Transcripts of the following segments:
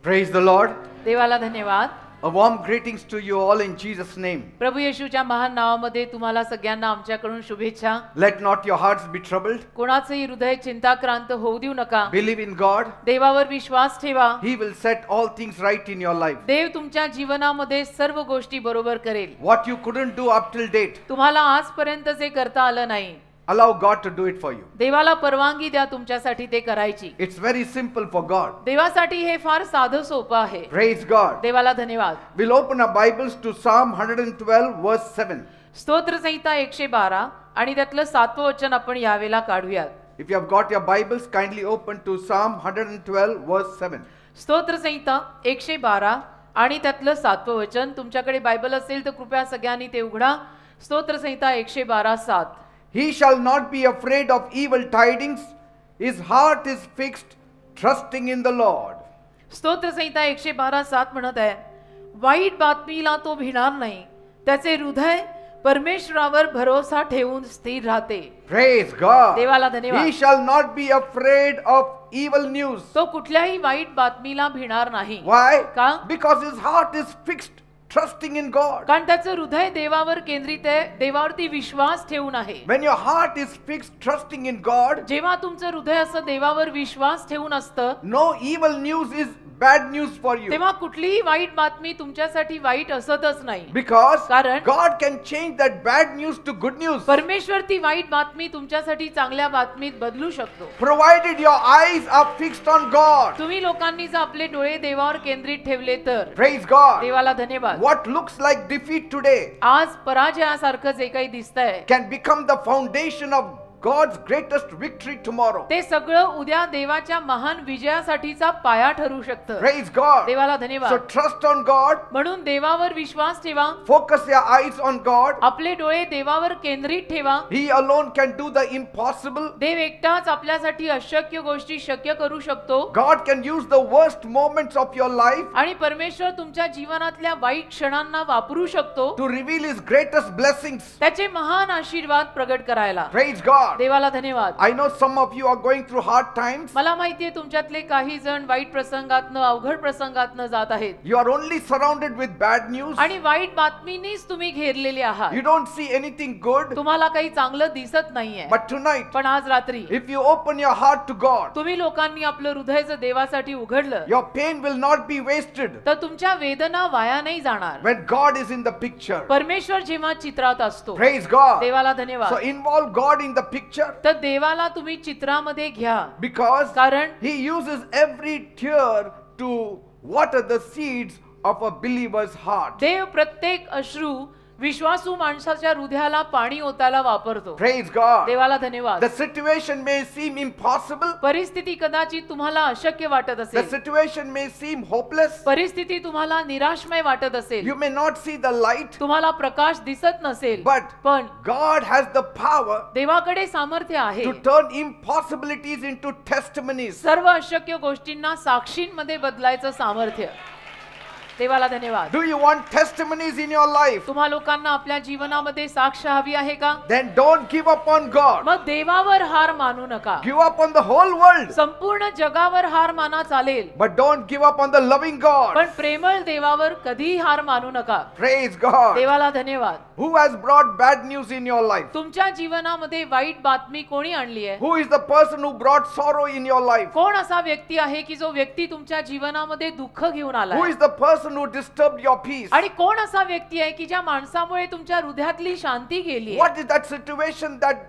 Praise the Lord. देवाला धन्यवाद. A warm greetings to you all in Jesus' name. प्रभू येशूच्या महान नावामध्ये तुम्हाला सगळ्यांना आमच्याकडून शुभेच्छा. Let not your hearts be troubled. कोणाचेही हृदय चिंताक्रांत होऊ देऊ नका. Believe in God. देवावर विश्वास ठेवा. He will set all things right in your life. देव तुमच्या जीवनामध्ये सर्व गोष्टी बरोबर करेल. What you couldn't do up till date, तुम्हाला आजपर्यंत जे करता आलं नाही, allow God to do it for you. देवाला परवानगी द्या तुमच्यासाठी ते करायची. It's very simple for God. देवासाठी हे फार साधं सोपं आहे. Praise God. देवाला धन्यवाद. We'll open our Bibles to Psalm 112 verse 7. स्तोत्र संहिता 112 आणि त्यातलं 7वं वचन आपण यावेळेला काढूयात. If you have got your Bibles, kindly open to Psalm 112 verse 7. स्तोत्र संहिता 112 आणि त्यातलं 7वं वचन. तुमच्याकडे बायबल असेल तर कृपया सगळ्यांनी ते उघडा. स्तोत्र संहिता 112:7. He shall not be afraid of evil tidings. His heart is fixed, trusting in the Lord. स्तोत्र संहिता 112:7 म्हणत आहे, वाईट बातमीला तो भिणार नाही, त्याचे हृदय परमेश्वरावर भरोसा ठेवून स्थिर राहते. Praise God. देवाला धन्यवाद. He shall not be afraid of evil news. तो कुठल्याही वाईट बातमीला भिणार नाही. Why? का? Because his heart is fixed, trusting in God. कारण त्याचं हृदय देवावर केंद्रित आहे, देवावरती विश्वास ठेवून आहे. When your heart is fixed, trusting in God, जेव्हा तुमचं हृदय असं देवावर विश्वास ठेवून असतं, no evil news is bad news for you. तेव्हा कुठलीही वाईट बातमी तुमच्यासाठी वाईट असतच नाही. Because कारण God can change that bad news to good news. परमेश्वर ती वाईट बातमी तुमच्यासाठी चांगल्या बातमीत बदलू शकतो. Provided your eyes are fixed on God. तुम्ही लोकांनी जर आपले डोळे देवावर केंद्रित ठेवले तर. Praise God. देवाला धन्यवाद. What looks like defeat today आज पराजयासारखं जे काही दिसतंय, can become the foundation of God's greatest victory tomorrow. ते सगळं उद्या देवाच्या महान विजयासाठीचा पाया ठरू शकतं. Praise God. देवाला So धन्यवाद. trust on God. म्हणून देवावर विश्वास ठेवा. Focus your eyes on God. आपले डोळे देवावर केंद्रित ठेवा. He alone can do the impossible. देव एकटाच आपल्यासाठी अशक्य गोष्टी शक्य करू शकतो. God can use the worst moments of your life आणि परमेश्वर तुमच्या जीवनातल्या वाईट क्षणांना वापरू शकतो to reveal His greatest blessings. त्याचे महान आशीर्वाद प्रगट करायला. Praise God. देवाला धन्यवाद. I know some of you are going through hard times. मला माहितीये तुमच्यातले काही जण वाईट प्रसंगातनं, अवघड प्रसंगातनं जात आहेत. You are only surrounded with bad news. आणि वाईट बातमीनीच तुम्ही घेरलेले आहात. You don't see anything good. तुम्हाला काही चांगलं दिसत नाहीये. But tonight, पण आज रात्री if you open your heart to God, तुम्ही लोकांनी आपलं हृदय जर देवासाठी उघडलं your pain will not be wasted तर तुमच्या वेदना वाया नाही जाणार. when God is in the picture. परमेश्वर जेव्हा चित्रात असतो. Praise God. देवाला So धन्यवाद. involve God in the picture तर देवाला तुम्ही चित्रामध्ये घ्या. because कारण He uses every tear to water the seeds of a believer's heart. देव प्रत्येक अश्रू विश्वासू माणसाच्या हृदयाला पाणी ओतायला वापरतो. Praise God. देवाला धन्यवाद. The situation may seem impossible. परिस्थिती कदाचित तुम्हाला अशक्य वाटत The असेल. situation may seem hopeless. परिस्थिती तुम्हाला निराशमय वाटत असेल. You may not see the light, तुम्हाला प्रकाश दिसत नसेल. but पण God has the power देवाकडे सामर्थ्य आहे to turn impossibilities into testimonies. सर्व अशक्य गोष्टींना साक्षींमध्ये बदलायचं सामर्थ्य. देवाला धन्यवाद. Do you want testimonies in your life? तुम्हा लोकांना आपल्या जीवनामध्ये साक्ष हवी आहे का? Then don't give up on God. मग देवावर हार मानू नका. Give up on the whole world, संपूर्ण जगावर हार माना चालेल, but don't give up on the loving God. पण प्रेमळ देवावर कधीही हार मानू नका. Praise God. देवाला धन्यवाद. Who has brought bad news in your life? तुमच्या जीवनामध्ये वाईट बातमी कोणी आणली आहे? Who is the person who brought sorrow in your life? कोण असा व्यक्ती आहे की जो व्यक्ती तुमच्या जीवनामध्ये दुःख घेऊन आला Who आहे? is the person who disturbed your peace? आणि कोण असा व्यक्ती आहे की ज्या माणसामुळे तुमच्या हृदयातली शांती गेली आहे? What is that situation that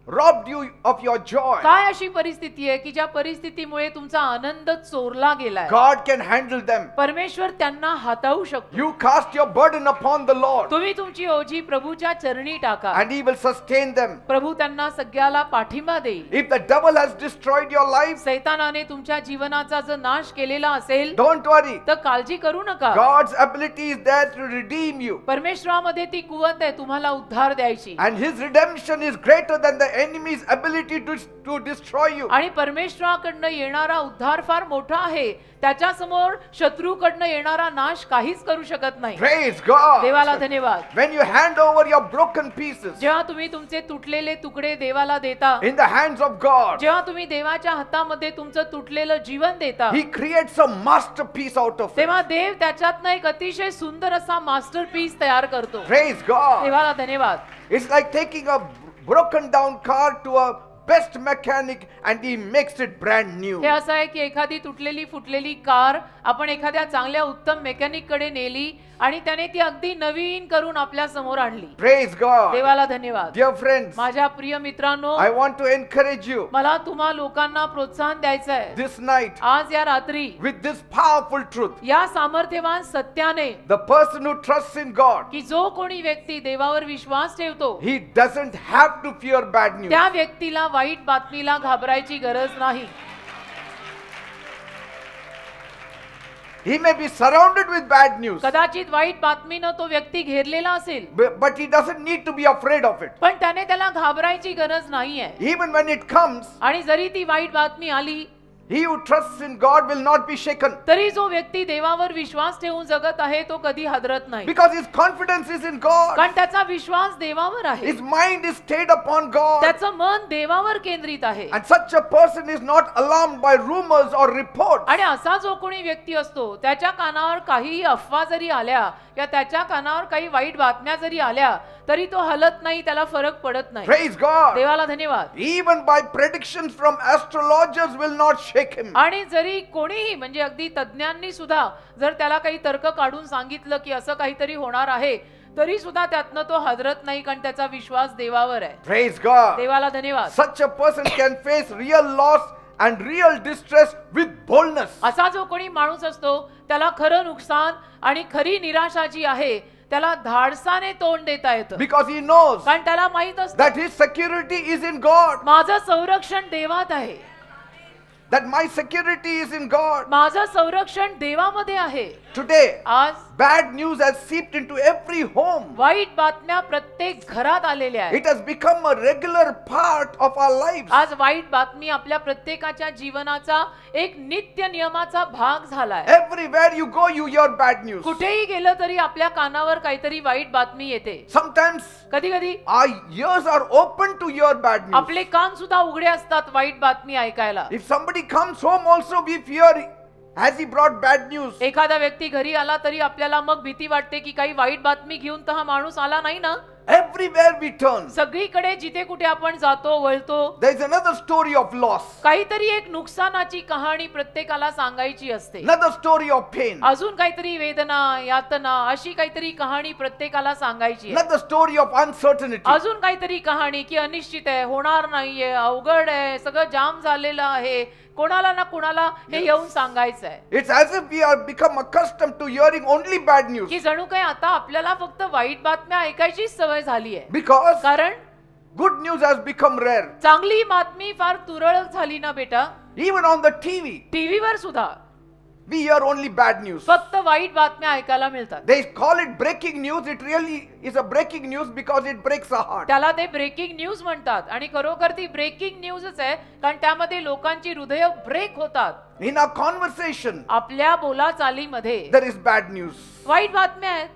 robbed you of your joy? काय अशी परिस्थिती आहे की ज्या परिस्थितीमुळे तुमचा आनंद चोरला गेलाय? God can handle them. परमेश्वर त्यांना हाताळू शकतो. You cast your burden upon the Lord तुम्ही तुमची ओझी प्रभूच्या चरणी टाका. and He will sustain them. प्रभू त्यांना सगळ्याला पाठिंबा देईल. If the devil has destroyed your life, सैतानाने तुमच्या जीवनाचा जर नाश केलेला असेल don't worry. तर काळजी करू नका. God's ability is there to redeem you. परमेश्वरामध्ये ती कुवत आहे तुम्हाला उद्धार द्यायची. And His redemption is greater than the enemy's ability to destroy you. आणि परमेश्वराकडनं येणारा उद्धार फार मोठा आहे. त्याच्या समोर शत्रूकडनं येणारा नाश काहीच करू शकत नाही. Praise God. देवाला धन्यवाद. When you hand over your broken pieces जेव्हा तुम्ही तुमचे तुटलेले तुकडे देवाला देता, in the hands of God, जेव्हा तुम्ही देवाच्या हातामध्ये तुमचं तुटलेलं जीवन देता, He creates a masterpiece out of it. तेव्हा देव त्याच्यातनं एक अतिशय सुंदर असा मास्टरपीस तयार करतो. Praise God. देवाला धन्यवाद. It's like taking a broken down car to a best mechanic and he makes it brand new. हे असं आहे की एखादी तुटलेली फुटलेली कार आपण एखाद्या चांगल्या उत्तम मेकॅनिक कडे नेली आणि त्याने ती अगदी नवीन करून आपल्या समोर आणली. Praise God. देवाला धन्यवाद. Dear friends, माझ्या प्रिय मित्रांनो, I want to encourage you मला तुम्हा लोकांना प्रोत्साहन द्यायचं आहे. this night आज या रात्री with this powerful truth. या सामर्थ्यवान सत्याने The person who trusts in God, की जो कोणी व्यक्ती देवावर विश्वास ठेवतो, he doesn't have to fear bad news. त्या व्यक्तीला वाईट बातमीला घाबरायची गरज नाही. He may be surrounded with bad news, कदाचित वाईट बातमीनं तो व्यक्ती घेरलेला असेल, but he doesn't need to be afraid of it. पण त्याने त्याला घाबरायची गरज नाहीये. Even when it comes, आणि जरी ती वाईट बातमी आली, he who trusts in God will not be shaken तरी जो व्यक्ती देवावर विश्वास ठेवून जगत आहे तो कधी हादरत नाही. because his confidence is in God. कारण त्याचा विश्वास देवावर आहे. His mind is stayed upon God. त्याचं मन देवावर केंद्रित आहे. And such a person is not alarmed by rumors or reports. आणि असा जो कोणी व्यक्ती असतो, त्याच्या कानावर काही अफवा जरी आल्या या त्याच्या कानावर काही वाईट बातम्या जरी आल्या तरी तो हलत नाही, त्याला फरक पडत नाही. Praise God. देवाला धन्यवाद. Even by predictions from astrologers will not shake him. आणि जरी कोणीही म्हणजे अगदी तज्ञांनी सुद्धा जर त्याला काही तर्क काढून सांगितलं की असं काहीतरी होणार आहे, तरी सुद्धा त्यातनं तो हादरत नाही, कारण त्याचा विश्वास देवावर आहे. Praise God. देवाला धन्यवाद. Such a person can face real loss and real distress with boldness. असा जो कोणी माणूस असतो त्याला खरं नुकसान आणि खरी निराशा जी आहे त्याला धाडसाने तोंड देता येतं. Because he knows कारण त्याला माहित असतं that his security is in God. माझं संरक्षण देवात आहे. That my security is in God. माझं संरक्षण देवामध्ये आहे. Today, आज bad news has seeped into every home. वाईट बातम्या प्रत्येक घरात आलेल्या आहेत. It has become a regular part of our lives. आज वाईट बातमी आपल्या प्रत्येकाच्या जीवनाचा एक नित्य नियमाचा भाग झालाय. Everywhere you go, you hear bad news. कुठेही गेलं तरी आपल्या कानावर काहीतरी वाईट बातमी येते. Sometimes कधी कधी our ears are open to hear bad news. आपले कान सुद्धा उघडे असतात वाईट बातमी ऐकायला. If somebody comes home also, we fear, has he brought bad news? एखादा व्यक्ती घरी आला तरी आपल्याला मग भीती वाटते की काही वाईट बातमी घेऊन तर हा माणूस आला नाही ना. Everywhere we turn, सगळीकडे जिथे कुठे आपण जातो वळतो, there is another story of loss, काहीतरी एक नुकसानाची कहाणी प्रत्येकाला सांगायची असते. another story of pain, अजून काहीतरी वेदना यातना अशी काहीतरी कहाणी प्रत्येकाला सांगायची आहे. another story of uncertainty. अजून काहीतरी कहाणी की अनिश्चित आहे, होणार नाहीये, अवघड आहे, सगळं जाम झालेलं आहे, कोणाला ना कोणाला हे येऊन सांगायचं आहे. It's as if we are become accustomed to hearing only bad news. की जणू काही आता आपल्याला फक्त वाईट बातम्या ऐकायची सवय झाली आहे. Because कारण good news has become rare. चांगली बातमी फार तुरळक झाली ना बेटा. Even on the TV, टीव्हीवर सुद्धा we hear only bad news. फक्त वाईट बातम्या ऐकायला मिळतात. They call it breaking news. It really is a breaking news because it breaks our heart. त्याला ते ब्रेकिंग न्यूज म्हणतात आणि खरोखर ती ब्रेकिंग न्यूजच आहे, कारण त्यामध्ये लोकांची हृदय ब्रेक होतात. In our conversation, आपल्या बोलाचालीमध्ये there is bad news. वाईट बातम्या आहेत.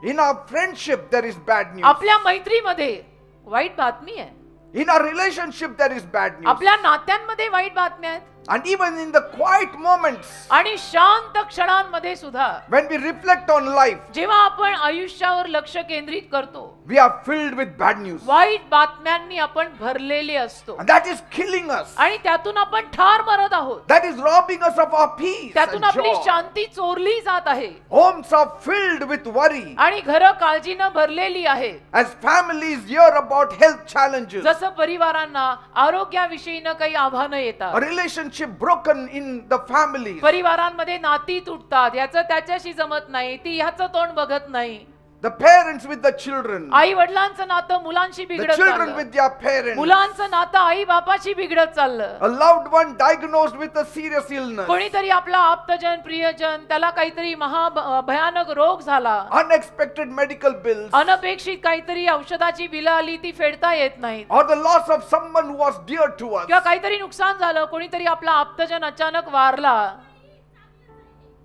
In our friendship, there is bad news. आपल्या मैत्रीमध्ये वाईट बातमी आहे. In our relationship, there is bad news. आपल्या नात्यांमध्ये वाईट बातम्या आहेत. And even in the quiet moments, आणि शांत क्षणांमध्ये सुद्धा when we reflect on life, जेव्हा आपण आयुष्यावर लक्ष केंद्रित करतो, we are filled with bad news. वाईट बातम्यांनी आपण भरलेले असतो And that is killing us. आणि त्यातून आपण ठार मरत आहोत. That is robbing us of our peace त्यातून and आपली joy. शांती चोरली जात आहे Homes are filled with worry. आणि घरं काळजीनं भरलेली आहे. As families hear about health challenges, जसं परिवारांना आरोग्याविषयीनं काही आव्हानं येतात, a relationship broken in the families, परिवारांमध्ये नाती तुटतात, याचं त्याच्याशी जमत नाही, ती ह्याचं तोंड बघत नाही. The parents with the children. आई वडिलांचं नातं मुलांशी The बिघडत children चाललं. with their parents. मुलांचं नातं आई बापाशी बिघडत चाललं. A loved one diagnosed with a serious illness. कोणीतरी आपला आप्तजन प्रियजन त्याला काहीतरी भयानक रोग झाला. Unexpected medical bills. अनपेक्षित काहीतरी औषधाची बिलं आली ती फेडता येत नाहीत. Or the loss of someone who was dear to us. किंवा काहीतरी नुकसान झालं, कोणीतरी आपला आप्तजन अचानक वारला.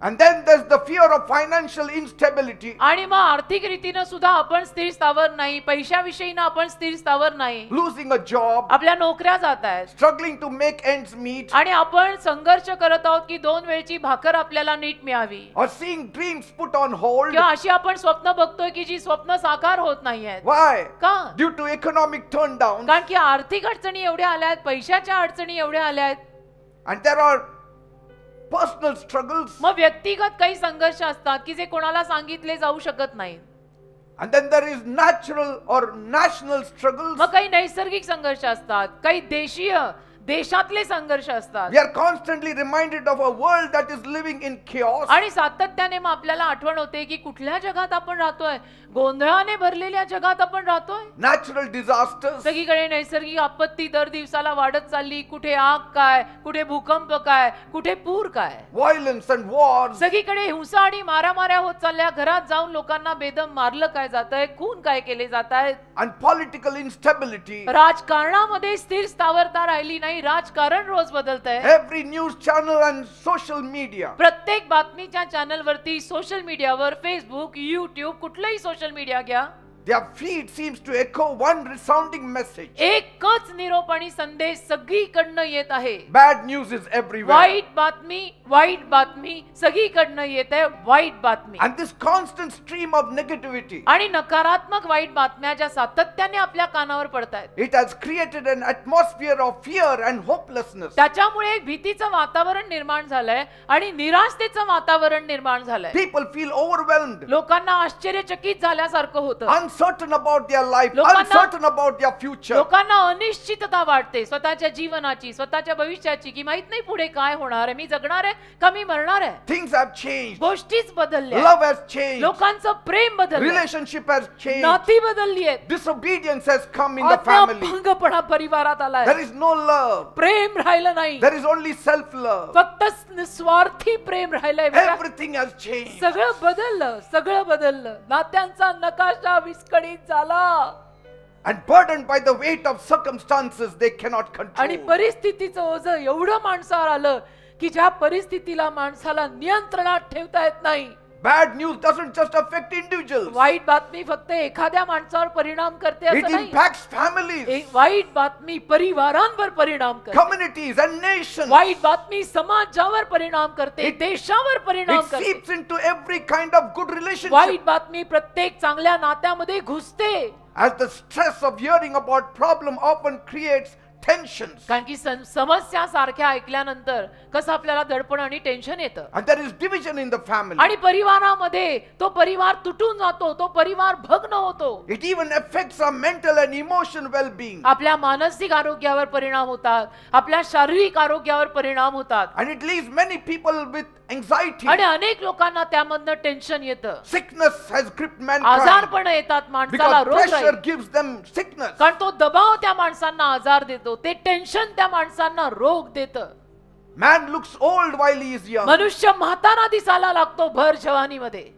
And then there's the fear of financial instability. आणि मग आर्थिक रीतीनं सुद्धा आपण स्थिर स्थावर नाही, पैशाविषयीनं आपण स्थिर स्थावर नाही. Losing a job. आपल्या नोकऱ्या जात आहेत Struggling to make ends meet. आणि आपण संघर्ष करत आहोत की 2 वेळची भाकर आपल्याला नीट मिळावी. Or seeing dreams put on hold. किंवा अशी आपण स्वप्न बघतोय की जी स्वप्न साकार होत नाहीयेत. Why? का? Due to economic turndowns. कारण की आर्थिक अडचणी एवढ्या आल्या आहेत, पैशाच्या अडचणी एवढ्या आल्या आहेत. And there are personal struggles. मग व्यक्तिगत काही संघर्ष असतात की जे कोणाला सांगितले जाऊ शकत नाहीत. And then there is natural or national struggles. मग काही नैसर्गिक संघर्ष असतात, काही देशातले संघर्ष असतात. We are constantly reminded of a world that is living in chaos. आणि सातत्याने मग आपल्याला आठवण होते की कुठल्या जगात आपण राहतोय, गोंधळाने भरलेल्या जगात आपण राहतोय. Natural disasters. सगळीकडे नैसर्गिक आपत्ती दर दिवसाला वाढत चालली. कुठे आग काय, कुठे भूकंप काय, कुठे पूर काय. Violence and wars. सगळीकडे हिंसा आणि मारामाऱ्या होत चालल्या. घरात जाऊन लोकांना बेदम मारलं काय जातंय, खून काय केले जात आहेत. And political instability. राजकारणामध्ये स्थिर स्थावरता राहिली नाही. राजकारण रोज बदलतंय. Every news channel and social media. प्रत्येक बातमीच्या चॅनलवरती, सोशल मीडियावर, फेसबुक, युट्यूब, कुठलंही सोशल मीडिया घ्या, Their feed seems to echo one resounding message. एकच निरोप आणि संदेश सगळीकडनं येत आहे. Bad news is everywhere. वाईट बातमी सगळीकडनं येत आहे. वाईट बातमी And this constant stream of negativity. आणि नकारात्मक वाईट बातम्या ज्या सातत्याने आपल्या कानावर पडतायत, It has created an atmosphere of fear and hopelessness. त्याच्यामुळे एक भीतीचं वातावरण निर्माण झालंय आणि निराशतेचं वातावरण निर्माण झालंय. People feel overwhelmed. लोकांना आश्चर्यचकित झाल्यासारखं होतं. Uncertain about their life. लोकांना- Uncertain about their future. लोकांना अनिश्चितता वाटते स्वतःच्या जीवनाची, स्वतःच्या भविष्याची, की माहित नाही पुढे काय होणार आहे, मी जगणार आहे का मी मरणार आहे. Things have changed. गोष्टीच बदलल्या, Love has changed. लोकांचं प्रेम बदललं, Relationship has changed. नाती बदलली आहेत. Disobedience has come in the family. भंगपणा परिवारात आलाय. There is no love. प्रेम राहिलं नाही, There is only self-love. फक्त निस्वार्थी प्रेम राहिलंय. बघा. Everything has changed. सगळं बदललं. नात्यांचा नकाशा विस्कळीत झाला And burdened by the weight of circumstances they cannot आणि control. परिस्थितीचं ओझं एवढं माणसावर आलं की ज्या परिस्थितीला माणसाला नियंत्रणात ठेवता येत नाही. Bad news doesn't just affect individuals. वाईट बातमी फक्त एखाद्या माणसावर परिणाम करते It असं नाही. impacts families, एक वाईट बातमी परिवारांवर परिणाम करते. communities and nations. वाईट बातमी समाजावर परिणाम करते, देशावर परिणाम It करते. seeps into every kind of good relationship. वाईट बातमी प्रत्येक चांगल्या नात्यामध्ये घुसते. As the stress of hearing about problem often creates tensions. कारण की समस्या सारख्या ऐकल्यानंतर कसं आपल्याला दडपण आणि टेन्शन येतं. And there is division in the family. आणि परिवारामध्ये तो परिवार तुटून जातो, तो परिवार भग्न होतो. It even affects our mental and emotional well-being. आपल्या मानसिक आरोग्यावर परिणाम होतात, आपल्या शारीरिक आरोग्यावर परिणाम होतात. And it leaves many people with anxiety. आणि अनेक लोकांना त्यामधनं टेन्शन येतं. Sickness has gripped mankind. आजारपण येतात माणसाला, Because रोग pressure gives them sickness. कारण तो दबाव त्या माणसांना आजार देतो, ते टेन्शन त्या माणसांना रोग देतं. Man looks old while he is young. मनुष्य म्हातारा दिसायला लागतो भर जवानीमध्ये.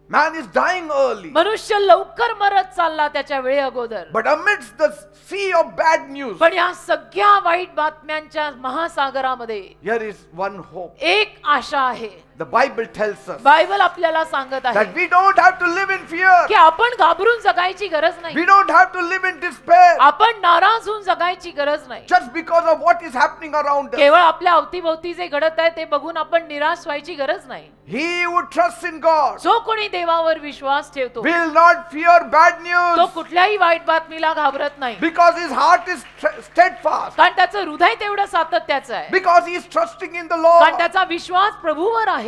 Man is dying early. मनुष्य लवकर मरत चालला त्याच्या वेळे अगोदर. But amidst the sea of bad news, पण या सगळ्या वाईट बातम्यांच्या महासागरामध्ये here is one hope. एक आशा आहे. The Bible tells us Bible आपल्याला सांगत आहे that we don't have to live in fear. की आपण घाबरून जगायची गरज नाही. We don't have to live in despair. आपण नाराज होऊन जगायची गरज नाही. Just because of what is happening around us. केवळ आपल्या अवतीभोवती जे घडत आहे ते बघून आपण निराश व्हायची गरज नाही. He who trusts in God जो कोणी देवावर विश्वास ठेवतो will not fear bad तो news कुठल्याही वाईट बातमीला घाबरत नाही. because his heart is steadfast. कारण त्याचं हृदय तेवढं सातत्याचं आहे. Because he is trusting in the कारण Lord. त्याचा विश्वास प्रभूवर आहे.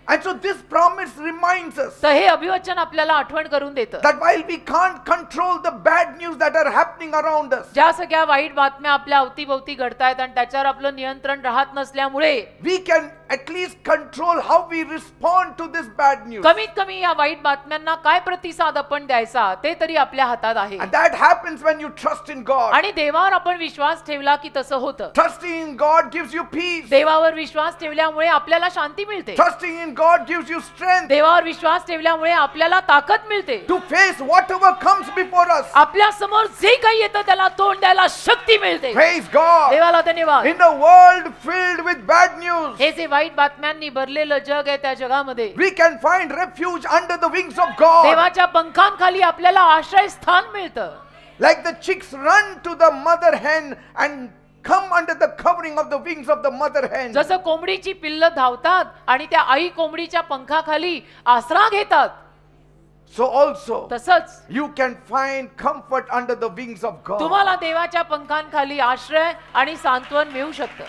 And so this promise reminds us तर हे अभिवचन आपल्याला आठवण करून देतं. that while we can't control the bad news that are happening around us, ज्या सगळ्या वाईट बातम्या आपल्या अवतीभोवती घडतायत आणि त्याच्यावर आपलं नियंत्रण राहत नसल्यामुळे we can at least control how we respond to this bad news. कमीत कमी या वाईट बातम्यांना काय प्रतिसाद आपण द्यायचा ते तरी आपल्या हातात आहे. And that happens when you trust in God. आणि देवावर आपण विश्वास ठेवला की तसं होतं. Trusting in God gives you peace. देवावर विश्वास ठेवल्यामुळे आपल्याला शांती मिळते. Trusting in God gives you strength देवावर विश्वास ठेवल्यामुळे आपल्याला ताकद मिळते. to face whatever comes before us. आपल्या समोर जे काही येतं त्याला तोंड द्यायला शक्ती मिळते. Praise God. देवाला धन्यवाद. In a world filled with bad news, हे जे वाईट बातम्यांनी भरलेलं जग आहे त्या जगामध्ये we can find refuge under the wings of God. देवाच्या पंखांखाली आपल्याला आश्रय स्थान मिळतं. Like the chicks run to the mother hen and come under the covering of the wings of the mother hen. जसं कोंबडीची पिल्लं धावतात आणि त्या आई कोंबडीच्या पंखाखाली आसरा घेतात, So also तसंच you can find comfort under the wings of God. तुम्हाला देवाच्या पंखांखाली आश्रय आणि सांत्वन मिळू शकतं.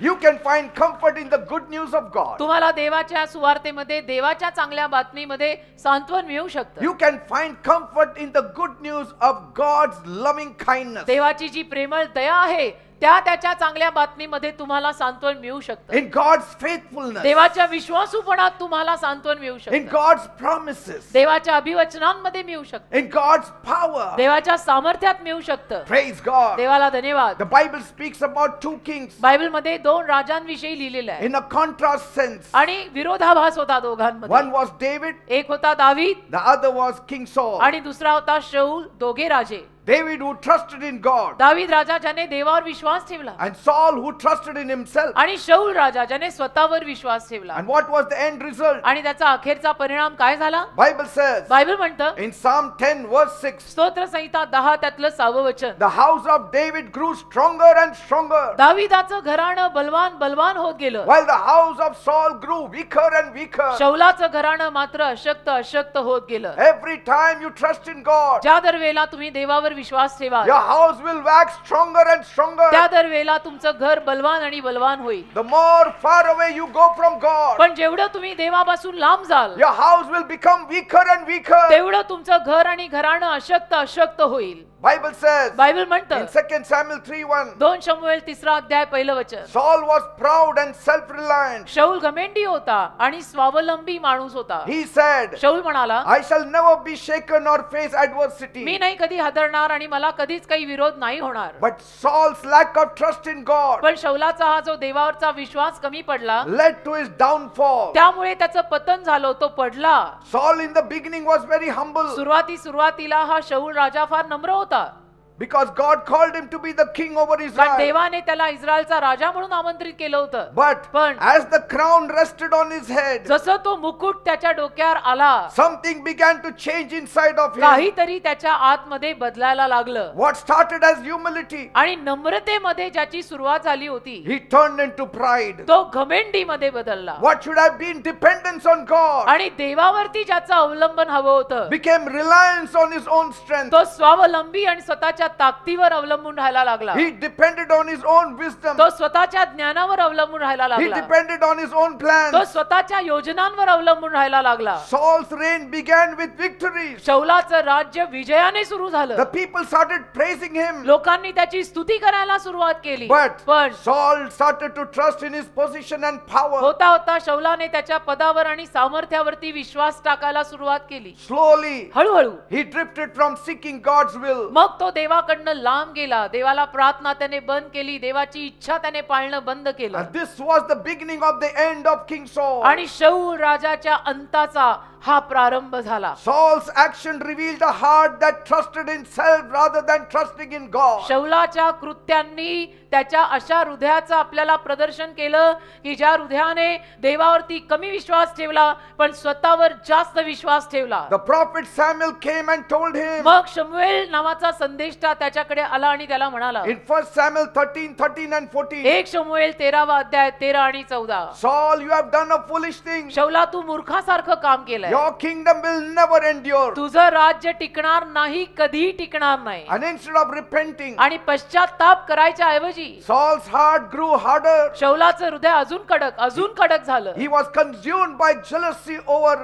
You can find comfort in the good news of God. तुम्हाला देवाच्या सुवार्तेमध्ये देवाच्या चांगल्या बातमीमध्ये सांत्वन मिळू शकतं. You can find comfort in the good news of God's loving kindness. देवाची जी प्रेमळ दया आहे त्याच्या चांगल्या बातमीमध्ये तुम्हाला सांत्वन मिळू शकतं. In God's faithfulness. देवाच्या विश्वासूपणात तुम्हाला सांत्वन मिळू In शकतं. God's promises. देवाच्या अभिवचनांमध्ये मिळू शकतं. In God's power. देवाच्या सामर्थ्यात मिळू शकतं. Praise God. देवाला धन्यवाद. The Bible speaks about two kings बायबलमध्ये दोन राजांविषयी लिहिलेलं आहे in a contrast sense. आणि विरोधाभास होता दोघांमध्ये. One was David, एक होता दावीद the other was King Saul. आणि दुसरा होता शाऊल, दोघे राजे. David who trusted in God, दावीद राजा ज्याने देवावर विश्वास ठेवला and Saul who trusted in himself. आणि शाऊल राजा ज्याने स्वतःवर विश्वास ठेवला. And what was the end result? आणि त्याचा अखेरचा परिणाम काय झाला? Bible says बायबल म्हणतं in Psalm 10 verse 6, स्तोत्र संहिता 10 त्यातलं 6वं वचन, the house of David grew stronger and stronger, दाविदाचं घराणं बलवान बलवान होत गेलं, while the house of Saul grew weaker and weaker. शाऊलाचं घराणं मात्र अशक्त अशक्त होत गेलं. Every time you trust in God, ज्या दरवेळेला तुम्ही देवावर विश्वास ठेवा your house will wax stronger and stronger. त्या दरवेळेला तुमचं घर बलवान आणि बलवान होईल. The more far away you go from God, पण जेवढं तुम्ही देवापासून लांब जाल your house will become weaker and weaker. तेवढं तुमचं घर आणि घराणं अशक्त अशक्त होईल. Bible says बायबल in म्हणतं 2 Samuel 3:1, 2 शमूएल 3 अध्याय 1 वचन, Saul was proud and self-reliant. शाऊल घमेंडी होता आणि स्वावलंबी माणूस होता. He said, शाऊल म्हणाला, I shall never be shaken or face adversity. मी नाही कधी हादरणार आणि मला कधीच काही विरोध नाही होणार. But Saul's lack of trust in God पण शाऊलाचा हा जो देवावरचा विश्वास कमी पडला led to his downfall. त्यामुळे त्याचं पतन झालं, तो पडला. Saul in the beginning was very humble सुरुवातीला हा शाऊल राजा फार नम्र होता, because God called him to be the king over कारण Israel. देवाने त्याला इस्रायलचा राजा म्हणून आमंत्रित केलं होतं. But as the crown rested on his head, जसं तो मुकुट त्याच्या डोक्यावर आला, something began to change inside of him. काहीतरी त्याच्या आतमध्ये बदलायला लागलं What started as humility, आणि नम्रतेमध्ये ज्याची सुरुवात झाली होती he turned into pride. तो घमेंडीमध्ये बदलला What should have been dependence on God आणि देवावरती ज्याचं अवलंबन हवं होतं became reliance on his own strength. तो स्वावलंबी आणि स्वतःच्या ताकदीवर अवलंबून राहायला लागला. He depended on his own wisdom. तो स्वतःच्या ज्ञानावर अवलंबून राहायला He लागला. depended on his own तो plans. स्वतःच्या योजनांवर अवलंबून राहायला लागला. Saul's reign began with victories. शाऊलाचं राज्य विजयाने सुरू झालं. The people started praising him. लोकांनी त्याची स्तुती करायला सुरुवात केली. But पण Saul started to trust in his position and power. होता होता शाऊलाने त्याच्या पदावर आणि सामर्थ्यावरती विश्वास टाकायला सुरुवात केली. Slowly, हळूहळू he drifted from seeking God's will. मग तो देवाकडनं लांब गेला. देवाला प्रार्थना त्याने बंद केली. देवाची इच्छा त्याने पाळणं बंद केलं. And this was the beginning of the end of King Saul. आणि शाऊल राजाच्या अंताचा हा प्रारंभ झाला. Saul's action revealed a heart that trusted in self rather than trusting in God. शाऊलाच्या कृत्यांनी त्याच्या अशा हृदयाचं आपल्याला प्रदर्शन केलं की ज्या हृदयाने देवावरती कमी विश्वास ठेवला पण स्वतःवर जास्त विश्वास ठेवला. The prophet Samuel came and told him मग शमूएल नावाचा संदेष्टा त्याच्याकडे आला आणि त्याला म्हणाला in 1 Samuel 13 and 14, 1 शमूएल 13वा अध्याय 13 आणि 14, Saul, you have done a foolish thing. शाऊला तू मूर्खासारखं काम केलंय. Your kingdom will never endure. तुझं राज्य टिकणार नाही, कधी टिकणार नाही. And instead of repenting, आणि पश्चाताप करायच्या ऐवजी Saul's heart grew harder. शाऊलाचं हृदय अजून कडक झालं. He was consumed by jealousy over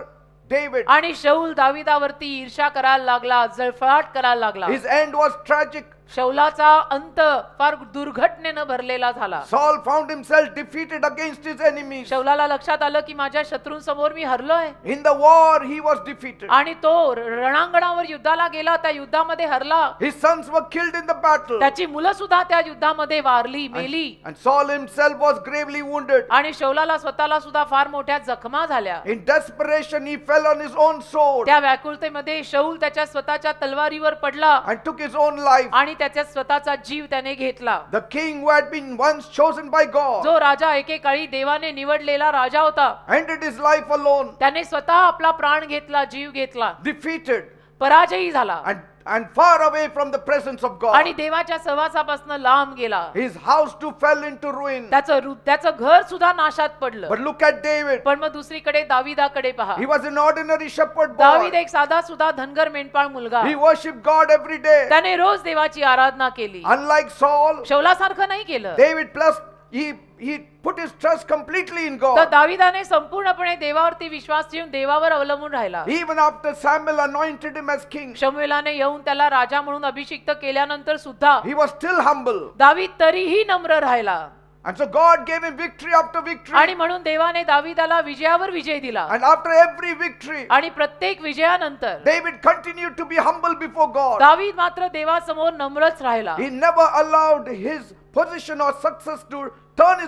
David. आणि शाऊल दाविदावरती ईर्ष्या करायला लागला, जळफळाट करायला लागला. His end was tragic. शौलाचा अंत फार दुर्घटनेनं भरलेला झाला. Saul found himself defeated against his enemies. शौलाला लक्षात आलं की माझ्या शत्रूंसमोर मी हरलोय. In the war he was defeated. आणि तो रणांगणावर युद्धाला गेला, त्या युद्धामध्ये हरला. His sons were killed in the battle. त्याची मुलं सुद्धा त्या युद्धामध्ये वारली, मेली. And Saul himself was gravely wounded. आणि शौलाला स्वतःला सुद्धा फार मोठ्या जखमा झाल्या. In desperation he fell on his own sword त्या व्याकुळतेमध्ये शौल त्याच्या स्वतःच्या तलवारीवर पडला and took his own life. आणि त्याच्या स्वतःचा जीव त्याने घेतला. The king who had been once chosen by God जो राजा एकेकाळी देवाने निवडलेला राजा होता, ended his life alone, त्याने स्वतः आपला प्राण घेतला, जीव घेतला, defeated पराजयी झाला and far away from the presence of God. आणि देवाच्या सहवासापासून लांब गेला. His house too fell into ruin. त्याचं घर सुद्धा नाशात पडलं. But look at David. पण मग दुसरीकडे दाविदाकडे पहा. He was an ordinary shepherd दावीद boy. एक साधा सुद्धा धनगर मेंढपाळ मुलगा. He worshipped God every day. त्याने रोज देवाची आराधना केली. Unlike Saul, शौलासारखं नाही केलं. David plus he put his trust completely in तर God. दाविदाने संपूर्णपणे देवावरती विश्वास ठेवून देवावर अवलंबून राहिला. Even after Samuel anointed him as king, शमूएलाने येऊन त्याला राजा म्हणून अभिषिक्त केल्यानंतर सुद्धा he was still humble. दावीद तरीही नम्र राहिला. And so God gave him victory after victory. आणि म्हणून देवाने दाविदाला विजयावर विजय दिला. And after every victory, आणि प्रत्येक विजयानंतर David continued to be humble before God. दावीद मात्र देवासमोर नम्रच राहिला. He never allowed his position or success to turn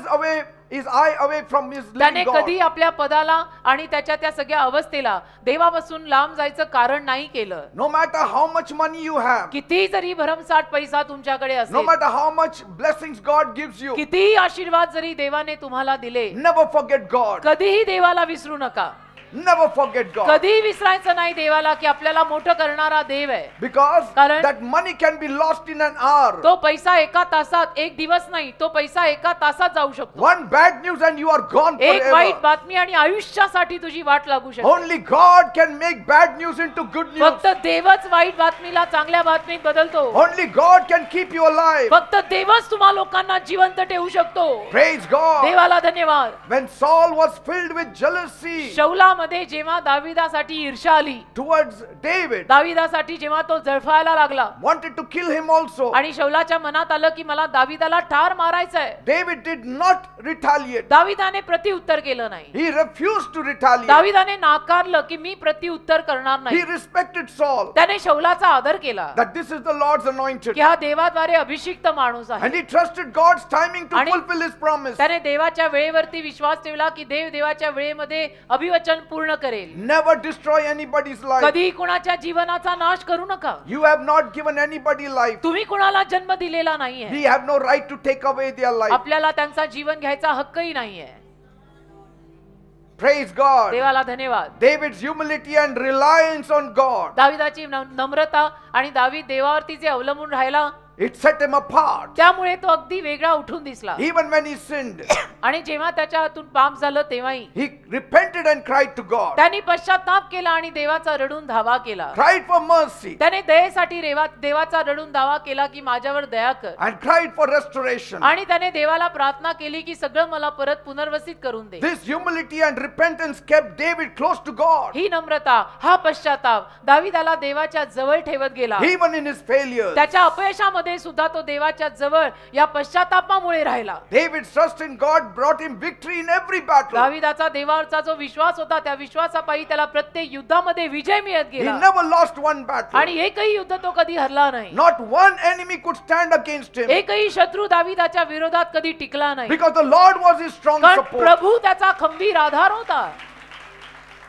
his eye away from his त्याने living God. कधी आपल्या पदाला आणि त्याच्या त्या सगळ्या अवस्थेला देवापासून लांब जायचं कारण नाही केलं. No matter how much money you have, किती जरी भरमसाठ पैसा तुमच्याकडे no असेल, matter how much blessings God gives you, कितीही आशीर्वाद जरी देवाने तुम्हाला दिले, never forget God. कधीही देवाला विसरू नका. Never forget God. कधीही विसरायचं नाही देवाला की आपल्याला मोठं करणारा देव आहे. Because कारण- that money can be lost in an hour. तो पैसा एका तासात, एक दिवस नाही, तो पैसा एका तासात जाऊ शकतो. One bad news and you are gone एक वाईट forever. बातमी आणि आयुष्यासाठी तुझी वाट लागू शकते. Only God can make bad news into good news. फक्त देवच वाईट बातमीला चांगल्या बातमीत बदलतो. Only God can keep you alive. फक्त देवच तुम्हा लोकांना जिवंत ठेवू शकतो. Praise God. देवाला धन्यवाद. When Saul was filled with jealousy शौलामध्ये जेव्हा दाविदासाठी ईर्ष्या आली, towards David, दाविदासाठी जेव्हा तो जळफायला लागला wanted to kill him also, आणि शौलाच्या मनात आलं की मला दाविदाला ठार मारायचंय, David did not retaliate. दाविदाने प्रत्युत्तर केलं नाही. He refused to retaliate. दाविदाने नाकारलं की मी प्रत्युत्तर करणार He नाही. respected Saul, त्याने शौलाचा आदर केला that this is the Lord's anointed. की हा देवाद्वारे अभिषिक्त माणूस आहे. And he trusted God's timing to आणि- fulfill his promise. त्याने देवाच्या वेळेवरती विश्वास ठेवला की देव देवाच्या वेळेमध्ये अभिवचन पूर्ण करेल. Never destroy anybody's life. कधी कुणाच्या जीवनाचा नाश करू नका. You have not given anybody life. तुम्ही कुणाला जन्म दिलेला नाहीये. We have no right to take away their life. आपल्याला त्यांचा जीवन घ्यायचा हक्कही नाहीये. Praise God. देवाला धन्यवाद. David's humility and reliance on God, दाविदाची नम्रता आणि दावीद देवावरती जे अवलंबून राहिला, it set him apart. त्यामुळे तो अगदी वेगळा उठून दिसला. Even when he sinned, आणि जेव्हा त्याच्या हातून पाप झालं तेव्हाही he repented and cried to God. त्यांनी पश्चाताप केला आणि देवाचा रडून धावा केला. Cried for mercy त्याने दयेसाठी देवाचा रडून धावा केला की माझ्यावर दया कर. and cried for restoration. आणि त्याने देवाला प्रार्थना केली की सगळं मला परत पुनर्वसित करून दे. This humility and repentance kept David close to God, ही नम्रता, हा पश्चाताप दाविदाला देवाच्या जवळ ठेवत गेला. even in his failures. त्याच्या अपयशामध्ये सुद्धा तो देवाच्या जवळ या पश्चातापामुळे राहिला. David's trust in God brought him victory in every battle. दाविदाचा देवावरचा जो विश्वास होता, त्या विश्वासापायी त्याला प्रत्येक युद्धामध्ये विजय मिळत He गेला. never lost one battle. आणि एकही युद्ध तो कधी हरला नाही. Not one enemy could stand against him, एकही शत्रू दाविदाच्या विरोधात कधी टिकला नाही. because the Lord was his strong कारण support. प्रभू त्याचा खंबीर आधार होता.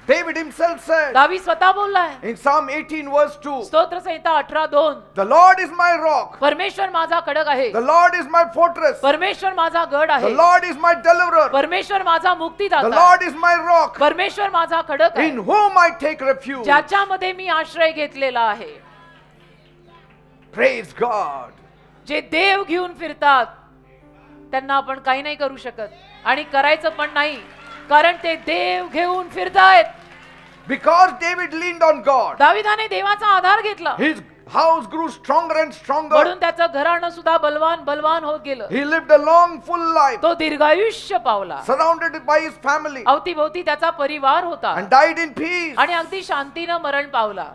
David himself said दावीद स्वतः बोललाय in Psalm 18 verse 2, स्तोत्र संहिता 18:2, the Lord is my rock, परमेश्वर माझा खडक आहे, the Lord is my fortress, परमेश्वर माझा गड the आहे, Lord is my deliverer, परमेश्वर माझा the मुक्तीदाता, Lord is my rock, परमेश्वर माझा खडक आहे, in whom I take refuge. ज्याच्यामध्ये मी आश्रय घेतलेला आहे. Praise God. जे देव घेऊन फिरतात त्यांना आपण काही नाही करू शकत आणि करायचं पण नाही, कारण ते देव घेऊन फिरतायत. Because David leaned on God, दाविदाने देवाचा आधार घेतला, his house grew stronger and stronger. म्हणून त्याचं घराणं सुद्धा बलवान होत गेलं. He lived a long, full life, तो दीर्घायुष्य पावला. surrounded by his family, अवतीभोवती त्याचा परिवार होता and died in peace. आणि अगदी शांतीनं मरण पावला.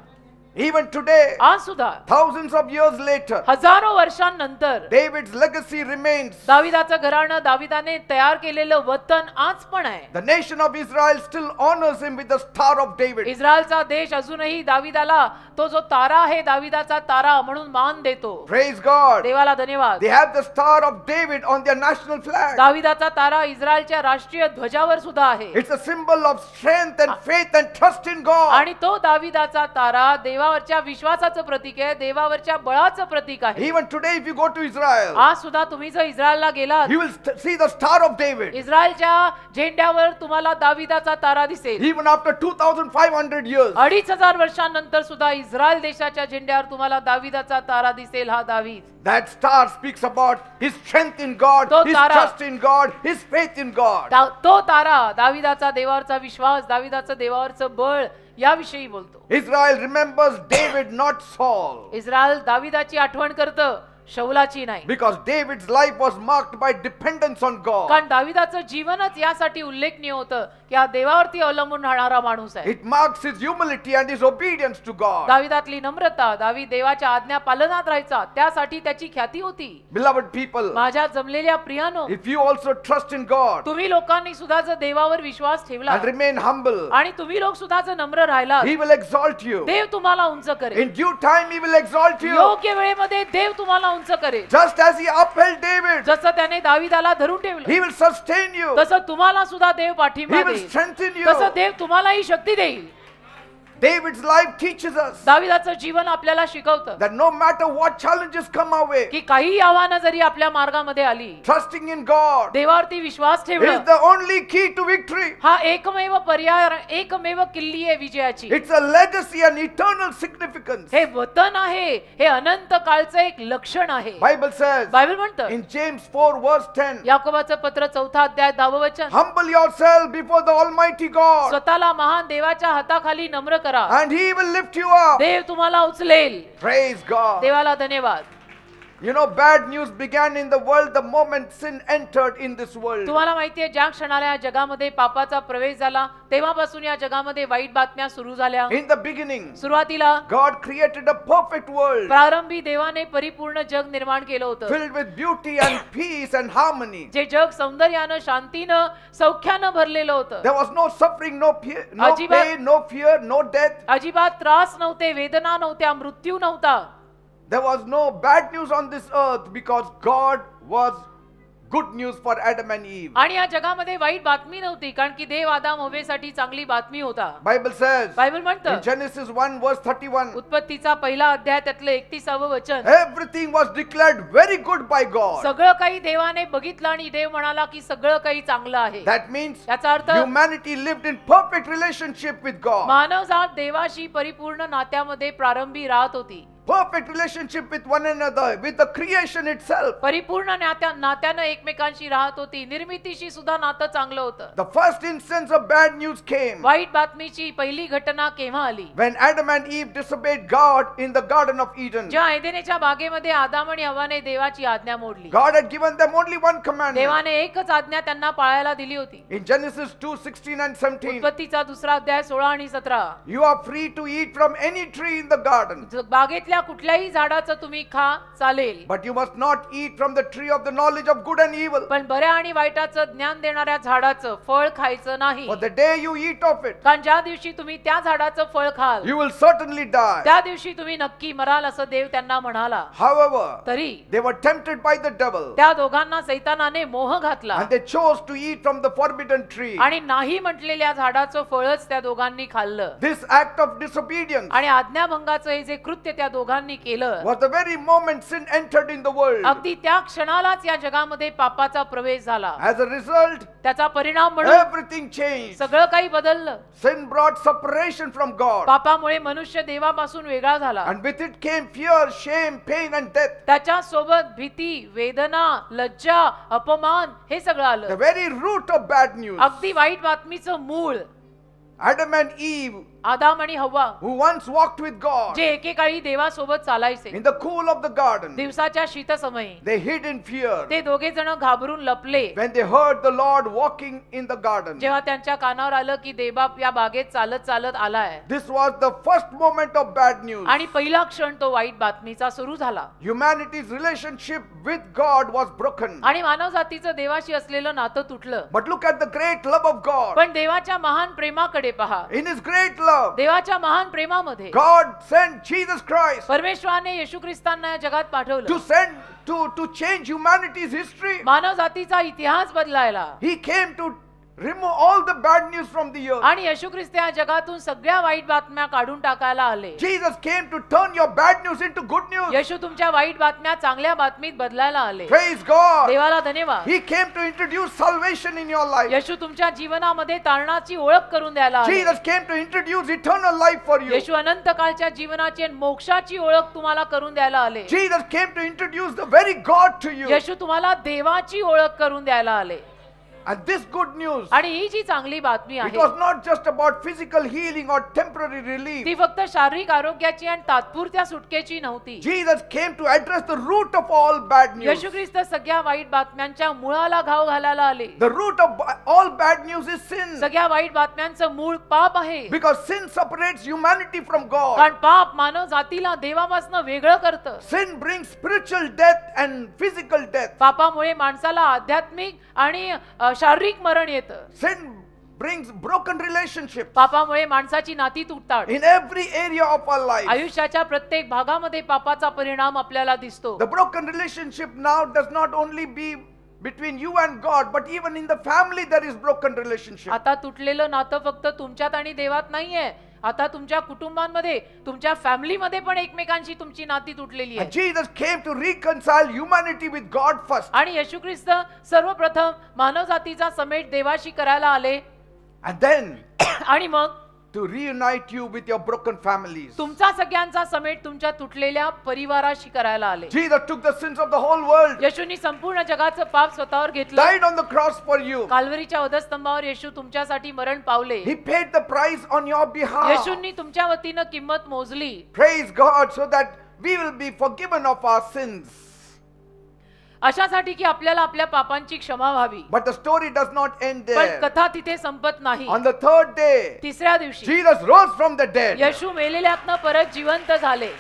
Even today, आज सुद्धा thousands of years later, हजारो वर्षांनंतर David's legacy remains. दाविदाचं घराणं, दाविदाने तयार केलेलं वतन आज पण आहे. The nation of Israel still honors him with the Star of David. इस्रायलचा देश अजूनही दाविदाला तो जो तारा आहे, दाविदाचा तारा म्हणून मान देतो. Praise God. देवाला धन्यवाद. They have the Star of David on their national flag. दाविदाचा तारा इस्रायलच्या राष्ट्रीय ध्वजावर सुद्धा आहे. It's a symbol of strength and faith and trust in God. आणि तो दाविदाचा तारा देवावरच्या विश्वासाचं प्रतीक आहे, देवावरच्या बळाचं प्रतीक आहे. Even today, if you go to Israel, आज सुद्धा तुम्ही जर इस्रायलला गेलात, you will see the Star of David. इस्रायलच्या झेंड्यावर तुम्हाला दाविदाचा तारा दिसेल. Even after 2,500 years, 2500 वर्षांनंतर सुद्धा इस्रायल देशाच्या झेंड्यावर तुम्हाला दाविदाचा तारा दिसेल. हा दावीद, that star speaks about his strength in God, तो his Tara- trust in God, his faith in God. तो तारा दाविदाचा देवावरचा विश्वास, दाविदाचं देवावरचं बळ याविषयी बोलतो. Israel remembers David, not Saul, Israel दाविदाची आठवण करतं, शौलाची नाही. because David's life was marked by dependence on God. कारण दाविदाचं जीवनच यासाठी उल्लेखनीय होतं की हा देवावरती अवलंबून राहणारा माणूस आहे. It marks his humility and his obedience to God. दाविदातली नम्रता, दावीद देवाच्या आज्ञा पालनात राहायचा, त्यासाठी त्याची ख्याती होती. Beloved people, माझ्या जमलेल्या प्रियानो, if you also trust in God तुम्ही लोकांनी सुद्धा जर देवावर विश्वास ठेवला and remain humble, आणि तुम्ही लोक सुद्धा जर नम्र राहिला, He will exalt you. देव तुम्हाला उंच करेल. In due time, He will exalt you. योग्य वेळेमध्ये देव तुम्हाला उंच करेल. Just as He upheld David, जसं त्याने दाविदाला धरून ठेवलं, He will sustain you. तसं तुम्हाला सुद्धा देव पाठिंबा He will देईल. strengthen you. तसं देव तुम्हालाही शक्ती देईल. David's life teaches us दाविदाचं जीवन आपल्याला शिकवतं that no matter what challenges come our way, की काही आव्हानं जरी आपल्या मार्गामध्ये आली, trusting in God देवावरती Vishwas is ठेवणं the only key to victory. हा एकमेव पर्याय, एकमेव किल्ली आहे विजयाची. It's a legacy and eternal significance. हे वतन आहे, हे अनंत काळचं एक लक्षण आहे. Bible says बायबल म्हणतं in James 4 verse 10, याकोबाचं पत्र 4 अध्याय 10 वचन, humble yourself before the Almighty God स्वतःला महान देवाच्या हाताखाली नम्र करा, and He will lift you up. देव तुम्हाला उचलेल. Praise God. देवाला धन्यवाद. You know, bad news began in the world the moment sin entered in this world. तुम्हाला माहितीये, ज्या क्षणाला या जगामध्ये पापाचा प्रवेश झाला, तेव्हापासून या जगामध्ये वाईट बातम्या सुरू झाल्या. In the beginning, सुरुवातीला God created a perfect world प्रारंभी देवाने परिपूर्ण जग निर्माण केलं होतं, filled with beauty and peace and harmony. जे जग सौंदर्यानं, शांतीनं, सौख्यानं भरलेलं होतं. There was no suffering, no अजिबात- pain, no fear, no death. अजिबात त्रास नव्हते, वेदना नव्हत्या, मृत्यू नव्हता. There was no bad news on this earth because God was good news for Adam and Eve. आणि या जगामध्ये वाईट बातमी नव्हती, कारण की देव आदाम हवेसाठी चांगली बातमी होता. Bible says बायबल in म्हणतं, Genesis 1 verse 31, उत्पत्तीचा पहिला अध्याय त्यातलं 31वं वचन, everything was declared very good by God. सगळं काही देवाने बघितलं आणि देव म्हणाला की सगळं काही चांगलं आहे. That means याचा अर्थ humanity lived in perfect relationship with God. मानवजात देवाशी परिपूर्ण नात्यामध्ये प्रारंभी राहत होती. Perfect relationship with one another, with the creation itself. परिपूर्ण नात्यानं एकमेकांशी राहत होती. निर्मितीशी सुद्धा नातं चांगलं होतं. The first instance of bad news came वाईट बातमीची पहिली घटना केव्हा आली? when Adam and Eve disobeyed God in the Garden of Eden. ज्या एदेनेच्या बागेमध्ये आदाम आणि हव्वाने देवाची आज्ञा मोडली. God had given them only one commandment. देवाने एकच आज्ञा त्यांना पाळायला दिली होती. In Genesis 2:16 and 17, उत्पत्तीचा दुसरा अध्याय 16 आणि 17, you are free to eat from any tree in the garden, बागेतल्या कुठल्याही झाडाचं तुम्ही खा, चालेल, but you must not eat from the tree of the knowledge of good and evil. पण बऱ्या आणि वाईटाचं ज्ञान देणाऱ्या झाडाचं फळ खायचं नाही. For the day you eat of it, कारण ज्या दिवशी तुम्ही त्या झाडाचं फळ खाल, you will certainly die. त्या दिवशी तुम्ही नक्की मराल, असं देव त्यांना म्हणाला. However, तरी they were tempted by the devil त्या दोघांना सैतानाने मोह घातला and they chose to eat from the forbidden tree. आणि नाही म्हटलेल्या झाडाचं फळच त्या दोघांनी खाल्लं. This act of disobedience आणि आज्ञाभंगाचं हे जे कृत्य त्या दोघांनी केलं, was the very moment sin entered in the world. अगदी त्या क्षणालाच या जगामध्ये पापाचा प्रवेश झाला. As a result, त्याचा परिणाम म्हणून everything changed. सगळं काही बदललं. Sin brought separation from God, पापामुळे मनुष्य देवापासून वेगळा झाला. and with it came fear, shame, pain and death. त्याच्या सोबत भीती, वेदना, लज्जा, अपमान हे सगळं The आलं. very root of bad news. अगदी वाईट बातमीचं मूळ. Adam and Eve आदाम आणि हव्वा who once walked with God जे एकेकाळी देवासोबत चालायचे, in the cool of the garden, दिवसाच्या शीतसमयी they hid in fear ते दोघे जण घाबरून लपले. when they heard the Lord walking in the garden. जेव्हा त्यांच्या कानावर आलं की देवबाप या बागेत चालत चालत आलाय, This was the first moment of bad news. आणि पहिला क्षण तो वाईट बातमीचा सुरू झाला. Humanity's relationship with God was broken. आणि मानव जातीचं देवाशी असलेलं नातं तुटलं. But look at the great love of God. पण देवाच्या महान प्रेमाकडे पहा. In His great love, देवाच्या महान प्रेमामध्ये God sent Jesus Christ परमेश्वराने येशू ख्रिस्तांना या जगात पाठवलं, to change humanity's history. मानव जातीचा इतिहास बदलायला. He came to remove all the bad news from the earth. आणि येशू ख्रिस्त या जगातून सगळ्या वाईट बातम्या काढून टाकायला आले. Jesus came to turn your bad news into good news. येशू तुमच्या वाईट बातम्या चांगल्या बातमीत बदलायला आले. Praise God. देवाला धन्यवाद. He came to introduce salvation in your life. येशू तुमच्या जीवनामध्ये तारणाची ओळख करून द्यायला आले. Jesus came to introduce eternal life for you. येशू अनंत काळच्या जीवनाची आणि मोक्षाची ओळख तुम्हाला करून द्यायला आले. Jesus came to introduce the very God to you. येशू तुम्हाला देवाची ओळख करून द्यायला आले. And this good news, आणि ही जी चांगली बातमी it आहे, was not just about physical healing or temporary relief. ती फक्त शारीरिक आरोग्याची आणि तात्पुरत्या सुटकेची नव्हती. Jesus came to address the root of all bad news. येशू ख्रिस्त सगळ्या वाईट बातम्यांच्या मुळाला घाव घालायला आले. The root of all bad news is sin. सगळ्या वाईट बातम्यांचं मूळ पाप आहे. Because sin separates humanity from God. कारण पाप मानव जातीला देवापासून वेगळं करतं. Sin brings spiritual death and physical death. पापामुळे माणसाला आध्यात्मिक आणि शारीरिक मरण येतं. Sin brings broken relationships पापामुळे माणसाची नाती तुटतात. in every area of our life. आयुष्याच्या प्रत्येक भागामध्ये पापाचा परिणाम आपल्याला दिसतो. The broken relationship now does not only be between you and God, but even in the family there is broken relationship. आता तुटलेलं नातं फक्त तुमच्यात आणि देवात नाहीये, आता तुमच्या कुटुंबांमध्ये, तुमच्या फॅमिलीमध्ये पण एकमेकांशी तुमची नाती तुटलेली And आहे. Jesus came to reconcile humanity with God first. आणि येशू ख्रिस्त सर्वप्रथम मानव जातीचा समेट देवाशी करायला आले, And then आणि मग to reunite you with your broken families. तुमचा सगळ्यांचा समेट तुमच्या तुटलेल्या परिवाराशी करायला आले. Jesus took the sins of the whole world, येशूनी संपूर्ण जगाचं पाप स्वतःवर घेतलं. died on the cross for you. काल्वरीच्या वधस्तंभावर येशू तुमच्यासाठी मरण पावले. He paid the price on your behalf. येशूंनी तुमच्या वतीनं किंमत मोजली. Praise God, so that we will be forgiven of our sins. अशासाठी की आपल्याला आपल्या पापांची क्षमा व्हावी. But the story does not end पण there. कथा तिथे संपत नाही. On the third day, तिसऱ्या दिवशी Jesus rose from the dead. येशू मेलेल्यातनं परत जिवंत झाले.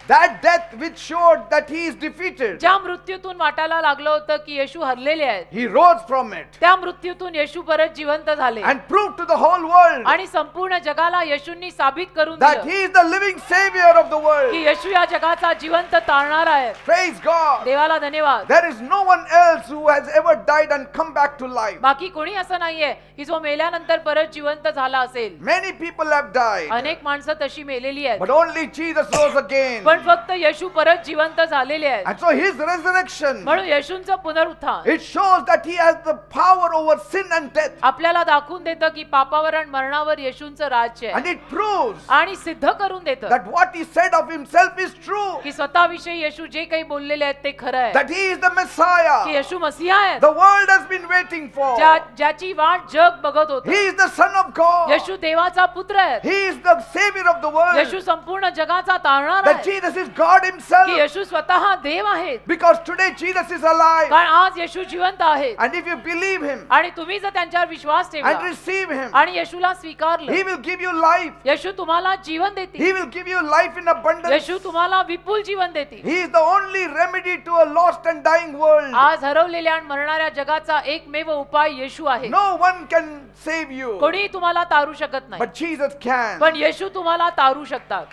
That death which showed that he is defeated, ज्या मृत्यूतून वाटायला लागलं होतं की येशू हरलेले आहेत, he rose from it त्या मृत्यूतून येशू परत जिवंत झाले. and proved to the whole world आणि संपूर्ण जगाला येशूंनी साबित करून that दिलं he is the living savior of the की world. येशू या जगाचा जिवंत तारणारा आहे. Praise God. देवाला धन्यवाद. There is no one else who has ever died and come back to life. बाकी कोणी असं नाहीये की जो मेल्यानंतर परत जिवंत झाला असेल. Many people have died, अनेक माणसं तशी मेलेली आहेत, but only Jesus rose again. पण फक्त येशू परत जिवंत झालेले आहेत. And so his resurrection, म्हणून येशूंचं पुनरुत्थान it shows that he has the power over sin and death. आपल्याला दाखवून देतं की पापावर आणि मरणावर येशूंचं राज्य आहे. And it proves आणि सिद्ध करून देतं that what he said of himself is true. की स्वतःविषयी येशू जे काही बोललेले आहेत ते खरं आहे. That he is the की Messiah येशू मसीहा आहेत, the world has been waiting for. ज्याची वाट जग बघत होतं. He is the Son of God. येशू देवाचा पुत्र आहे. He is the Savior of the world. येशू संपूर्ण जगाचा तारणारा That आहे. Jesus is God की himself. येशू स्वतः देव आहेत. Because today Jesus is alive. कारण आज येशू जिवंत आहेत. And if you believe him आणि तुम्ही जर त्यांच्यावर विश्वास and ठेवला receive him, आणि येशूला स्वीकारलं, he will give you life. येशू तुम्हाला जीवन देतील. He will give you life in abundance. येशू तुम्हाला विपुल जीवन देतील. He is the only remedy to a lost and dying world. आज हरवलेल्या आणि मरणाऱ्या जगाचा एकमेव उपाय येशू आहे. No one can save you, कोणी तुम्हाला तारू शकत नाही, but Jesus can. पण येशू तुम्हाला तारू शकतात.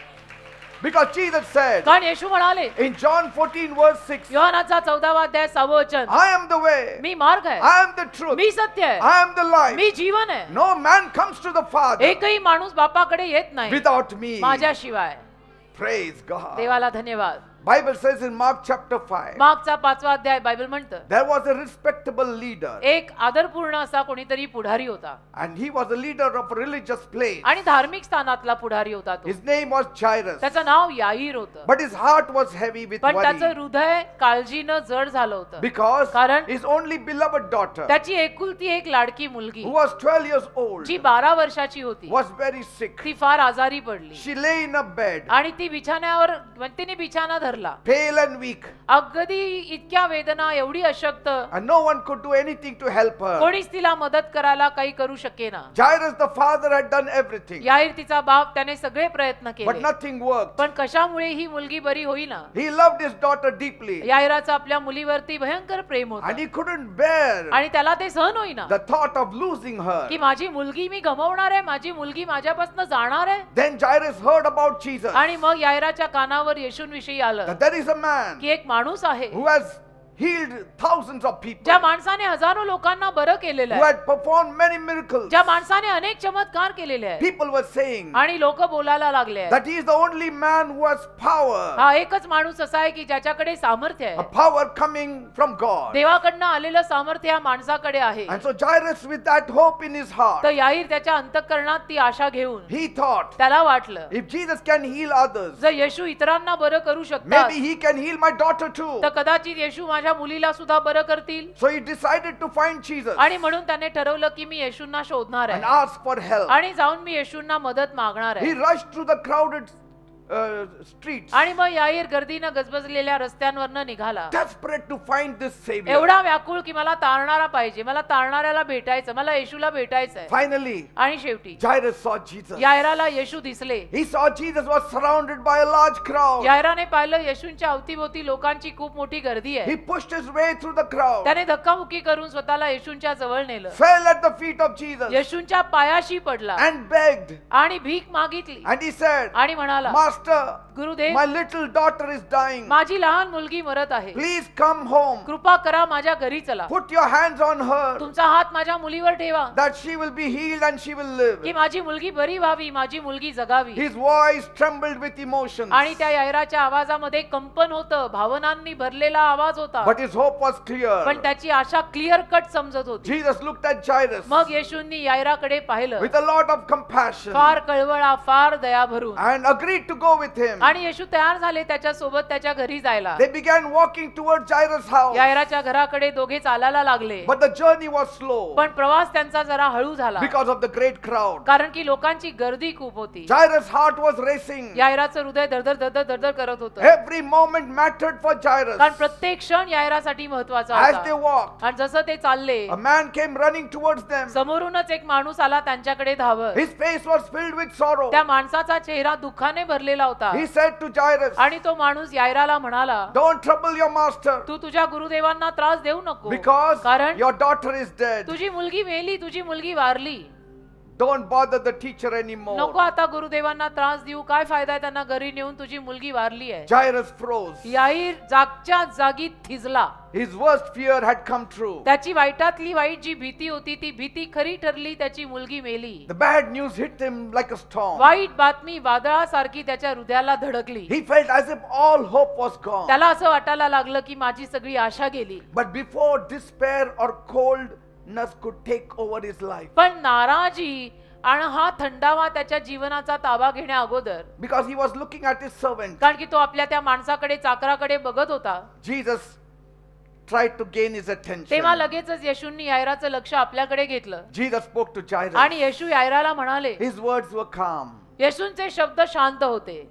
Because Jesus said कारण येशू म्हणाले in John 14 verse 6, योहानाचा 14वा अध्याय 6वं वचन, I am the way, मी मार्ग आहे, I am the truth, मी सत्य आहे, I am the life. मी जीवन आहे. No man comes to the Father एकही माणूस बापाकडे येत नाही without me. माझ्याशिवाय. Praise God. देवाला धन्यवाद. Bible says in Mark chapter 5, मागचा 5वा अध्याय बायबल म्हणतं there was a respectable leader, एक आदरपूर्ण असा कोणीतरी पुढारी होता and he was a leader of a religious place. आणि धार्मिक स्थानातला पुढारी होता तो. His name was Jairus, त्याचं नाव याईर होतं. but his heart was heavy with पण त्याचं worry हृदय काळजीनं जड झालं होतं. because कारण his only beloved daughter, त्याची एकुलती एक लाडकी मुलगी who was 12 years old, जी 12 वर्षाची होती was very sick. ती फार आजारी पडली She lay in a bed, आणि ती बिछाण्यावर तिने बिछाना धरला. pale and weak, अगदी इतक्या वेदना, एवढी अशक्त, and no one could do anything to help her. कोणीच तिला मदत करायला काही करू शकेना. Jairus the father had done everything, याईर तिचा बाप त्याने सगळे प्रयत्न but केले nothing worked. पण कशामुळे ही मुलगी बरी होईना. He loved his daughter deeply, याईराचं आपल्या मुलीवरती भयंकर प्रेम and होतं he couldn't bear आणि त्याला ते सहन होईना the thought of losing her. की माझी मुलगी मी गमावणार आहे, माझी मुलगी माझ्यापासून जाणार आहे. Then Jairus heard about Jesus, आणि मग याईराच्या कानावर येशूंविषयी आलं that there is a man की एक माणूस आहे who has healed thousands of people, ज्या माणसाने हजारो लोकांना बरं केलेलं who आहे, had performed many miracles. ज्या माणसाने अनेक चमत्कार केलेले आहेत. People were saying आणि लोक बोलायला लागले आहेत, that he is the only man who has power, हा एकच माणूस असा आहे की ज्याच्याकडे सामर्थ्य a आहे. power coming from God. देवाकडनं आलेलं सामर्थ्य या माणसाकडे आहे. And so Jairus, with that hope in his heart, तर याईर त्याच्या अंतःकरणात ती आशा घेऊन he thought, त्याला वाटलं if Jesus can heal others, जर येशू इतरांना बरं करू शकतात maybe he can heal my daughter too. तर कदाचित येशू माझ्या मुलीला सुद्धा बरं करतील. So he decided to find Jesus आणि म्हणून त्याने ठरवलं की मी येशूंना शोधणार and आहे ask for help. आणि जाऊन मी येशूंना मदत मागणार He आहे. rushed through the crowded streets, आणि मग याईर गर्दीनं गजबजलेल्या रस्त्यांवरनं निघाला, desperate to find this Savior. एवढा व्याकुळ की मला तारणारा पाहिजे, मला तारणाऱ्याला भेटायचं, मला येशूला भेटायचंय. Finally, आणि शेवटी Jairus saw Jesus. यायराला येशू दिसले. He saw Jesus was surrounded by a large crowd. यायराने पाहिलं येशूंच्या अवतीभोवती लोकांची खूप मोठी गर्दी He आहे. pushed his way through the crowd, त्याने धक्काबुक्की करून स्वतःला येशूंच्या जवळ नेलं, fell at the feet of Jesus, येशूंच्या पायाशी पडला and begged. आणि भीक मागितली And he said, आणि म्हणाला, Master, Gurudev, my little daughter is dying. माझी लहान मुलगी मरत आहे, Please come home. कृपा करा माझ्या घरी चला. Put your hands on her, तुमचा हात माझ्या मुलीवर ठेवा that she will be healed and she will live. की माझी मुलगी बरी व्हावी, माझी मुलगी जगावी. His voice trembled with emotions, आणि त्या यायराच्या आवाजामध्ये कंपन होतं, भावनांनी भरलेला आवाज होता, but his hope was clear. पण त्याची आशा क्लिअर कट समजत होती. Jesus looked at Jairus मग येशूंनी यायराकडे पाहिलं, with a lot of compassion फार कळवळा, फार दया भरून, and agreed to go with him. आणि येशू तयार झाले त्याच्या सोबत त्याच्या घरी जायला. They began walking towards Jairus' house, यायराच्या घराकडे दोघे चालायला लागले, but the journey was slow पण प्रवास त्यांचा जरा हळू झाला because of the great crowd. कारण की लोकांची गर्दी खूप होती. Jairus' heart was racing. यायराचं हृदय धडधड धडधड धडधड करत होतं, Every moment mattered for Jairus. कारण प्रत्येक क्षण यायरासाठी महत्वाचा As they होता. walked, आणि जसं ते चालले, a man came running towards them. समोरूनच एक माणूस आला त्यांच्याकडे धावत. His face was filled with sorrow. त्या माणसाचा चेहरा दुःखाने भरलेला होता. He said to Jairus, आणि तो माणूस यायराला म्हणाला, don't trouble your master तू तुझ्या गुरुदेवांना त्रास देऊ नको, because कारण your daughter is dead. तुझी मुलगी मेली, तुझी मुलगी Warli. Don't bother the teacher anymore. नको आता गुरुदेवांना त्रास देऊ, काय फायदा आहे त्यांना घरी नेऊन, तुझी मुलगी वारली आहे. Jairus froze. याईर जागच्या जागी थिजला. His worst fear had come true. त्याची वाईटातली वाईट जी भीती होती ती भीती खरी ठरली, त्याची मुलगी मेली. The bad news hit him like a storm. वाईट बातमी वादळासारखी त्याच्या हृदयाला धडकली. He felt as if all hope was gone. त्याला असं वाटायला लागलं की माझी सगळी आशा गेली. But before despair or coldness could take over his life, पण नाराजी आणि हा थंडावा त्याच्या जीवनाचा ताबा घेण्या अगोदर, because he was looking at his servant, कारण की तो आपल्या त्या माणसाकडे, चाकराकडे बघत होता, Jesus tried to gain his attention. तेव्हा लगेचच येशूंनी यायराचं लक्ष आपल्याकडे घेतलं. Jesus spoke to Jairus. आणि येशू यायराला म्हणाले, His words were calm, येशूंचे शब्द शांत होते,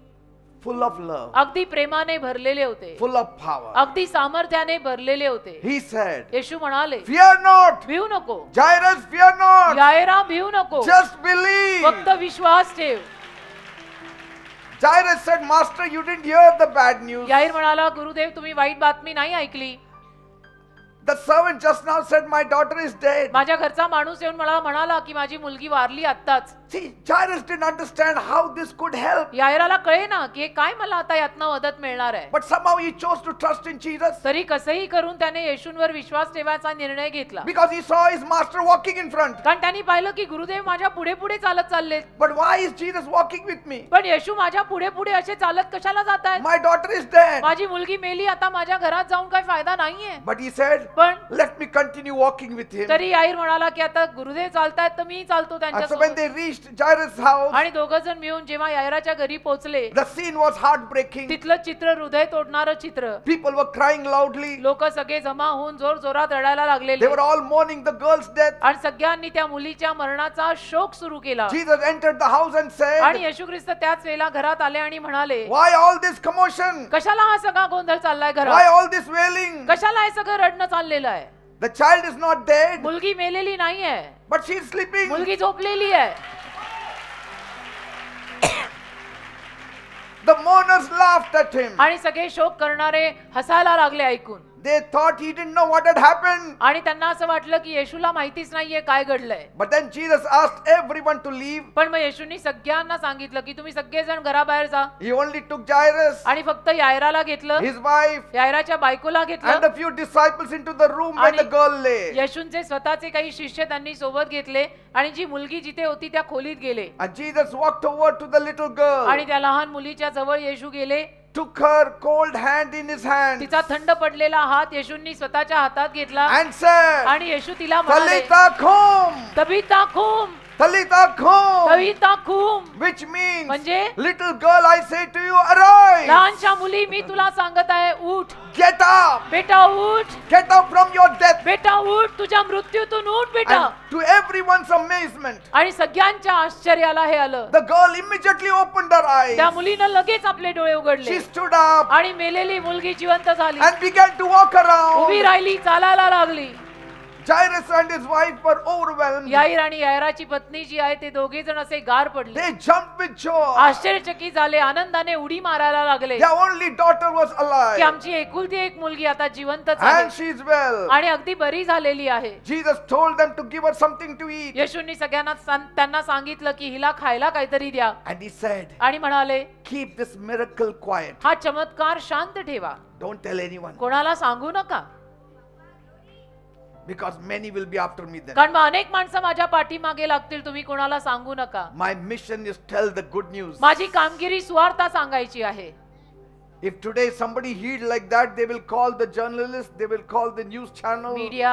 full of love, अगदी प्रेमाने भरलेले होते, full of power. अगदी सामर्थ्याने भरलेले होते. He said, येशू म्हणाले, fear not. भिवू नको, Jairus, fear not. यायरा भिवू नको, Just believe. फक्त विश्वास ठेव. Jairus said, Master, you didn't hear the bad news. याईर म्हणाला, गुरुदेव तुम्ही वाईट बातमी नाही ऐकली. The servant just now said, my daughter is dead. माझ्या घरचा माणूस येऊन मला म्हणाला की माझी मुलगी वारली आत्ताच. See, Jairus didn't understand how this could help. यायराला कळे ना की हे काय मला आता यातनं मदत मिळणार आहे. But somehow he chose to trust in Jesus. तरी कसंही करून त्याने येशूंवर विश्वास ठेवायचा निर्णय घेतला. Because he saw his master walking in front. कारण त्यांनी पाहिलं की गुरुदेव माझ्या पुढे पुढे चालत चाललेत. But why is Jesus walking with me? पण येशू माझ्या पुढे पुढे असे चालत कशाला जात आहेत? My daughter is dead. माझी मुलगी मेली, आता माझ्या घरात जाऊन काय फायदा नाहीये. But he said, पण let me continue walking with him. तरी याईर म्हणाला की आता गुरुदेव चालतायत तर मी चालतो And so when त्यांच्यासोबत. they reached Jairus' house, आणि दोघं जण मिळून जेव्हा यायराच्या घरी पोहोचले, the scene was heartbreaking. तिथलं चित्र हृदय तोडणारं चित्र. People were crying loudly. लोक सगळे जमा होऊन जोर जोरात रडायला लागलेले They were all mourning the girl's death. आणि सगळ्यांनी त्या मुलीच्या मरणाचा शोक सुरू केला. Jesus entered the house and आणि said, येशू ख्रिस्त त्याच वेळेला घरात आले आणि म्हणाले, why all this commotion? कशाला हा सगळा गोंधळ चाललाय Why घरात? all this wailing? कशाला हे सगळं रडणं चाललेलं आहे? The child is not dead, मुलगी मेलेली नाहीये, but she is sleeping. मुलगी झोपलेली आहे. The mourners laughed at him. आणि सगळे शोक करणारे हसायला लागले ऐकून. They thought he didn't know what had happened. आणि त्यांना असं वाटलं की येशूला माहितीच नाहीये काय घडलंय. But then Jesus asked everyone to leave. पण मग येशूंनी सगळ्यांना सांगितलं की तुम्ही सगळेजण घराबाहेर जा. He only took Jairus, आणि फक्त यायराला घेतलं, his wife, यायराच्या बायकोला and घेतलं, a few disciples into the room where the आणि girl lay. येशूंचे स्वतःचे काही शिष्य त्यांनी सोबत घेतले आणि जी मुलगी जिथे होती त्या खोलीत गेले. And Jesus walked over to the little girl, आणि त्या लहान मुलीच्या जवळ येशू गेले, took her cold hand in his hand, तिचा थंड पडलेला हात येशूंनी स्वतःच्या हातात घेतला and said, आणि येशू तिला म्हणाले, Talitha kum, Tabitha खूम, Talitha kum, Tabitha खूम, which means, म्हणजे little girl, I say to you, arise, लहानशा मुली मी तुला सांगत आहे, उठ get up, बेटा, उठ get up from your death. बेटा, उठ तुझ्या मृत्यूतून उठ बेटा. And to everyone's amazement, आणि सगळ्यांच्या आश्चर्याला हे आलं. the girl immediately opened her eyes. त्या मुलीनं लगेच आपले डोळे उघडले She stood up आणि मेलेली मुलगी जिवंत झाली, and began to walk उभी around. राहिली, चालायला लागली. Jairus and his wife were overwhelmed. याईर आणि यायराची पत्नी जी आहे ते दोघे जण असे गार पडले, They jumped with joy. आश्चर्यचकित झाले, आनंदाने उडी मारायला लागले Their only daughter was की alive आमची एकुलती एक मुलगी आता जिवंतच आहे and she is well. आणि अगदी बरी झालेली आहे. Jesus told them to give her something to eat. येशूंनी सगळ्यांना त्यांना सांगितलं की हिला खायला काहीतरी द्या And he said, आणि म्हणाले, keep this miracle quiet. हा चमत्कार शांत ठेवा, Don't tell anyone, कोणाला सांगू नका, because many will be after me then. कारण मग अनेक माणसं माझ्या पाठीमागे लागतील, तुम्ही कोणाला सांगू नका. My mission is tell the good news. माझी कामगिरी सुवार्ता सांगायची आहे. If today somebody healed like that, they will call the journalist, they will call the news channel. Media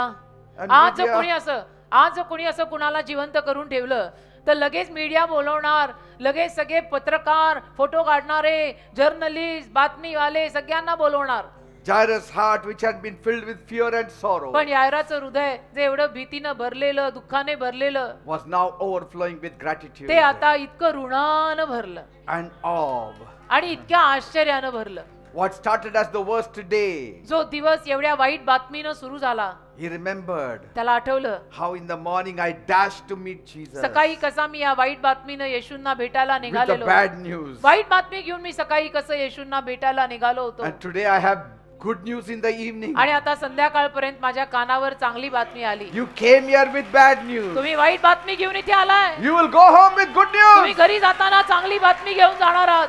And आज media. कोणी असं कुणाला जिवंत करून ठेवलं तर लगेच मीडिया बोलवणार, लगेच सगळे पत्रकार, फोटो काढणारे, जर्नलिस्ट, बातमीवाले सगळ्यांना बोलवणार. Jairus' heart, which had been filled with fear and sorrow, पण यायराचं हृदय जे एवढं भीतीनं भरलेलं, दुःखाने भरलेलं, was now overflowing with gratitude ते आता इतकं ऋणानं भरलं and awe. आणि इतक्या आश्चर्यानं भरलं. What started as the worst day, जो दिवस एवढ्या वाईट बातमीनं सुरू झाला, he remembered त्याला आठवलं how in the morning I dashed to meet Jesus सकाळी कसा मी या वाईट बातमीनं येशूंना भेटायला with the निघालेलो. bad news. वाईट बातमी घेऊन मी सकाळी कसं येशूंना भेटायला निघालो होतो, And today I have good news in the evening. आणि आता संध्याकाळपर्यंत माझ्या कानावर चांगली बातमी आली. You came here with bad news. तुम्ही वाईट बातमी घेऊन इथे आलाय, You will go home with good तुम्ही news. घरी जाताना चांगली बातमी घेऊन जाणार आहात.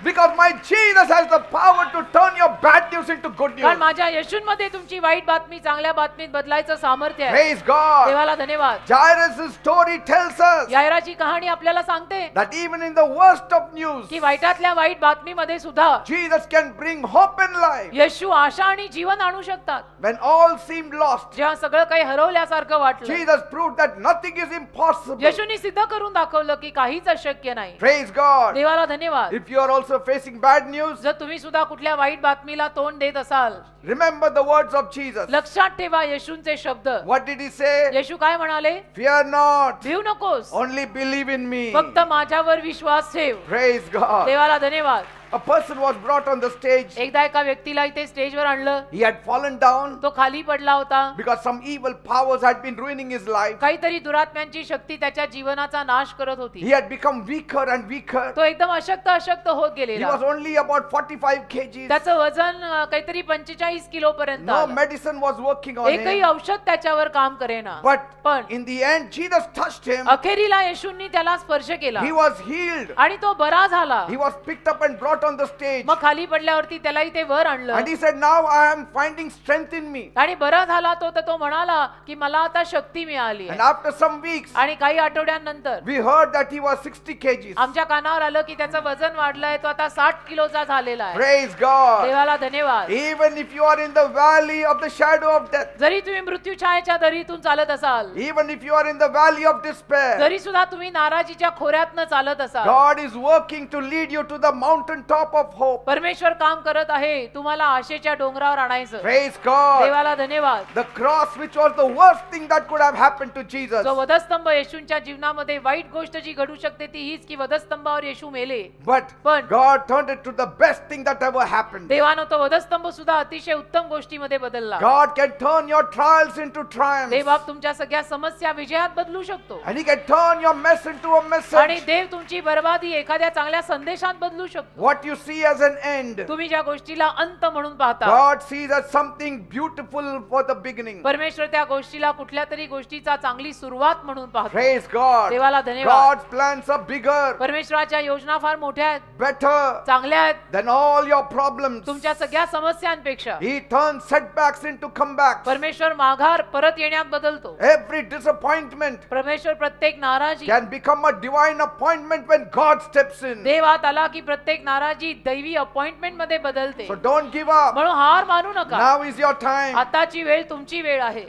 Because my Jesus has the power to turn your bad news into good कारण news. माझ्या येशूंमध्ये तुमची वाईट बातमी चांगल्या बातमीत बदलायचं सामर्थ्य आहे. Praise God. देवाला धन्यवाद. Jairus' story tells us यायराची कहाणी आपल्याला सांगते that even in the worst of news, की वाईटातल्या वाईट बातमीमध्ये सुद्धा Jesus can bring hope and life. येशू आशा आणि जीवन आणू शकतात. When all seemed lost, जेव्हा सगळं काही हरवल्यासारखं वाटलं, Jesus proved that nothing is impossible. येशूंनी सिद्ध करून दाखवलं की काहीच अशक्य नाही. Praise God. देवाला धन्यवाद. If you are also facing bad news, जर तुम्ही सुद्धा कुठल्या वाईट बातमीला तोंड देत असाल, remember the words of Jesus. लक्षात ठेवा येशूंचे शब्द. What did he say? येशू काय म्हणाले? Fear not, भिऊ नकोस, only believe in me. फक्त माझ्यावर विश्वास ठेव. Praise God. देवाला धन्यवाद. A person was brought on the stage. एकदा एका व्यक्तीला इथे स्टेजवर आणलं. He had fallen down तो खाली पडला होता. because some evil powers had been ruining his life. काहीतरी दुरात्म्यांची शक्ती त्याच्या जीवनाचा नाश करत He होती. had become weaker and weaker. तो एकदम अशक्त होत He गेलेला. was only about 45 kgs. त्याचं वजन काहीतरी 45 किलो पर्यंत No आलं. medicine was working on एकही him. औषध त्याच्यावर काम करेना. But पण in the end, Jesus touched him. अखेरीला येशूंनी त्याला स्पर्श केला He was healed. आणि तो बरा झाला. He was picked up and brought on the stage. मग खाली पडल्यावरती त्याला इथे वर आणलं And he said, now I am finding strength in me. आणि बरा झाला तो तर तो म्हणाला की मला आता शक्ती मिळाली And आहे. after some weeks, आणि काही आठवड्यांनंतर we heard that he was 60 kgs. आमच्या कानावर आलं की त्याचं वजन वाढलंय, तो आता 60 किलोचा झालेला आहे. Praise God. देवाला धन्यवाद. Even if you are in the valley of the shadow of death, जरी तुम्ही मृत्यूछायेच्या दरीतून चालत असाल, even if you are in the valley of despair, जरी सुद्धा तुम्ही नाराजीच्या खोऱ्यातनं चालत असाल, God is working to lead you to the mountain top of hope. परमेश्वर काम करत आहे तुम्हाला आशेच्या डोंगरावर आणायचं. Praise God. देवाला धन्यवाद. The cross, which was the worst thing that could have happened to Jesus, जो वधस्तंभ येशूंच्या जीवनामध्ये वाईट गोष्ट जी घडू शकते ती हीच की वधस्तंभावर येशू मेले. but पण God turned it to the best thing that ever happened. देवानं तो वधस्तंभ सुद्धा अतिशय उत्तम गोष्टीमध्ये बदलला. God can turn your trials into triumphs. देवबाप तुमच्या सगळ्या समस्या विजयात बदलू शकतो. And He can turn your mess into a आणि message. देव तुमची बरबादी एखाद्या चांगल्या संदेशात बदलू शकतो. What you see as an end, तुम्ही ज्या गोष्टीला अंत म्हणून पाहता, God sees as something beautiful for the beginning. परमेश्वर त्या गोष्टीला कुठल्या तरी गोष्टीचा चांगली सुरुवात म्हणून पाहतो. Praise God. देवाला धन्यवाद. God's plans are bigger, परमेश्वराच्या योजना फार मोठ्या आहेत, better चांगल्या आहेत than all your problems. तुमच्या सगळ्या समस्यांपेक्षा. He turns setbacks into comebacks. परमेश्वर माघार परत येण्यात बदलतो. Every disappointment परमेश्वर प्रत्येक नाराजी can become a divine appointment when God steps in. देवात आला की प्रत्येक नाराजी दैवी अपॉइंटमेंट मध्ये बदलते. So don't give up. म्हणून हार मानू नका. Now is your time. आताची वेळ तुमची वेळ आहे.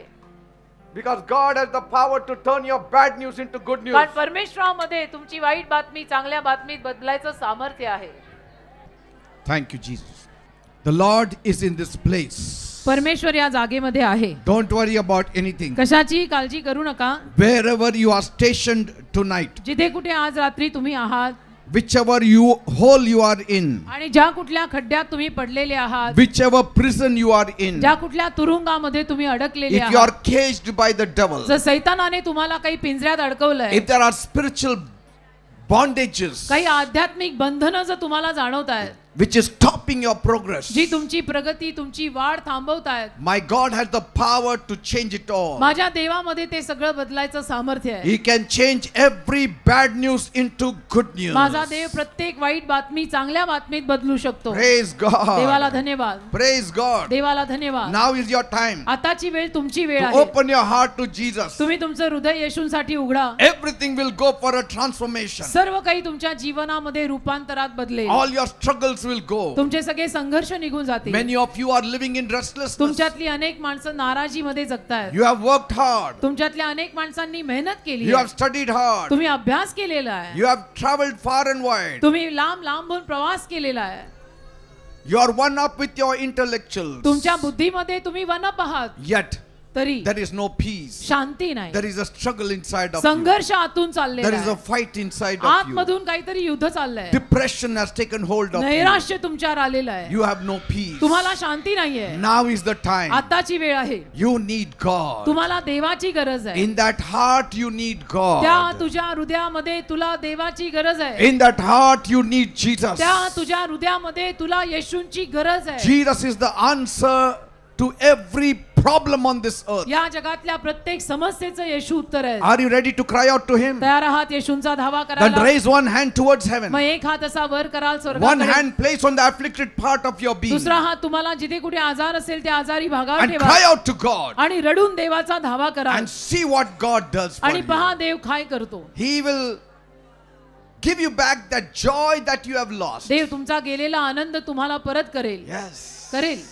Because God has the power to turn your bad news into good news. कारण परमेश्वरामध्ये तुमची वाईट बातमी चांगल्या बातमीत बदलायचं सामर्थ्य आहे. Thank you, Jesus. The Lord is in this place. परमेश्वर या जागेमध्ये आहे. Don't worry about anything. कशाची काळजी करू नका. Wherever you are stationed tonight, जिथे कुठे आज रात्री तुम्ही आहात, whichever hole you are in, आणि ज्या कुठल्या खड्ड्यात तुम्ही पडलेले आहात, whichever prison you are in, ज्या कुठल्या तुरुंगामध्ये तुम्ही अडकलेले if you are आहात, caged by the devil, जर सैतानाने तुम्हाला काही पिंजऱ्यात अडकवलंय, if there are spiritual bondages काही आध्यात्मिक बंधनं जर तुम्हाला जाणवत आहेत, which is stopping your progress, जी तुमची प्रगती तुमची वाढ थांबवत आहेत, my God has the power to change it all. माझ्या देवामध्ये ते सगळं बदलायचं सामर्थ्य आहे. He can change every bad news into good news. माझा देव प्रत्येक वाईट बातमी चांगल्या बातमीत बदलू शकतो. Praise देवाला God. धन्यवाद. Praise God. देवाला धन्यवाद. Now is your time आताची वेळ तुमची वेळ to आहे. open your heart to Jesus. तुम्ही तुमचं हृदय येशूंसाठी उघडा. Everything will go for a transformation. सर्व काही तुमच्या जीवनामध्ये रूपांतरात बदलेल. All your struggles will go. तुमचे सगळे संघर्ष निघून जातील. Many of you are living in restlessness. तुमच्यातली अनेक माणसं नाराजीमध्ये जगतायत. You have worked hard. तुमच्यातल्या अनेक माणसांनी मेहनत केली You आहे. have studied hard. तुम्ही अभ्यास केलेला आहे. You have traveled far and wide. तुम्ही लांब लांबून प्रवास केलेला आहे. You are one up with your intellectuals. तुमच्या बुद्धीमध्ये तुम्ही वनप आहात, Yet तरी there is no peace. शांती नाही. There is a struggle inside of you. संघर्ष आतून चाललेला There is a आहे. fight inside of you. आतमधून काहीतरी युद्ध चाललंय. Depression has taken hold of you. नैराश्य तुमच्यावर आलेलं आहे. You have no peace. तुम्हाला शांती नाहीये. Now is the time. आताची वेळ आहे. You need God. तुम्हाला देवाची गरज आहे. In that heart you need त्या God. तुझ्या हृदयामध्ये तुला देवाची गरज आहे. In that heart you need Jesus. त्या तुझ्या हृदयामध्ये तुला येशूंची गरज आहे. Jesus is the answer to every problem on this earth. या जगातल्या प्रत्येक समस्येचं येशू उत्तर आहे. Are you ready to cry out to Him? तयार आहात येशूंचा धावा Then करायला? raise one hand towards heaven. मग एक हात असा वर कराल One स्वर्गाकडे. hand place on the afflicted part of your being. दुसरा हात तुम्हाला जिथे कुठे आजार असेल त्या आजारी भागावर And ठेवा cry out to God. आणि रडून देवाचा धावा करा And see what God does for आणि पहा you. देव काय करतो. He will give you back that joy that you have lost. देव तुमचा गेलेला आनंद तुम्हाला परत करेल. Yes. करेल.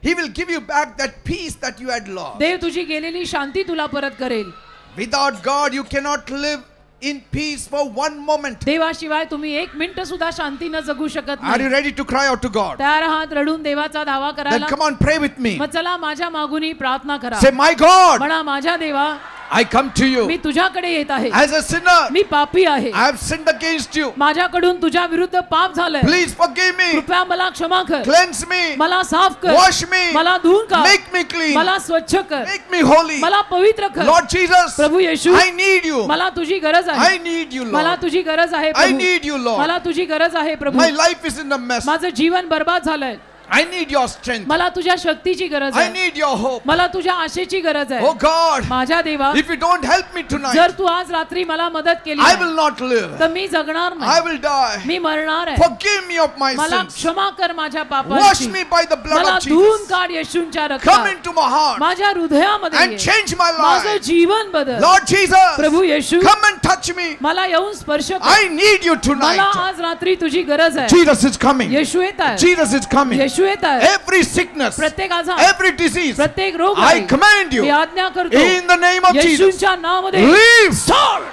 He will give you back that peace that you had lost. देव तुझी गेलेली शांती तुला परत करेल. Without God, you cannot live in peace for one moment. देवाशिवाय तुम्ही एक मिनिट सुद्धा शांतीनं जगू शकत Are you नाही. ready to cry out to God? तयार आहात रडून देवाचा धावा Then करायला? come on, pray with me. मग चला माझ्या मागून प्रार्थना करा. Say, my God, म्हणा माझ्या देवा, I come to you मी तुझ्याकडे येत आहे. as a sinner. मी पापी आहे. I have sinned against you. माझ्याकडून तुझ्या विरुद्ध पाप झालंय. Please forgive me. कृपया मला क्षमा कर. Cleanse me. मला साफ कर. Wash me. मला धुवून काढ. Make me clean. मला स्वच्छ कर. Make me holy. मला पवित्र कर. Lord Jesus, Prabhu Yeshu, I need you. मला तुझी गरज आहे. I need you, मला Lord. तुझी गरज आहे I Prabhu. need you, Lord. मला तुझी गरज आहे प्रभू. My life is in a mess. माझं जीवन बर्बाद झालंय. I need your strength. मला तुझ्या शक्तीची गरज I आहे. need your hope. मला तुझ्या आशेची गरज आहे. Oh God, माझ्या देवा, if you don't help me tonight, जर तू आज रात्री मला मदत केली I नाही, will not live. तर मी जगणार I नाही. will die. मी मरणार आहे. Forgive me of my मला sins. क्षमा कर माझ्या Wash पापाची. me by the blood मला of धुवून Jesus. काढ येशूंच्या Come रक्तात. into my heart माझ्या हृदयामध्ये and ये. change my माझं life. जीवन बदल. Lord Jesus, Prabhu Yeshu, come and touch me. मला येऊन स्पर्श कर. I need you मला tonight. आज रात्री तुझी गरज आहे. Jesus is coming. येशू येत आहे. Jesus is coming. येशू येत आहे. Every sickness, प्रत्येक आजार, every disease, प्रत्येक रोग I command you मी आज्ञा करतो in the name of Jesus. येशूंच्या नावामध्ये Leave. सोड.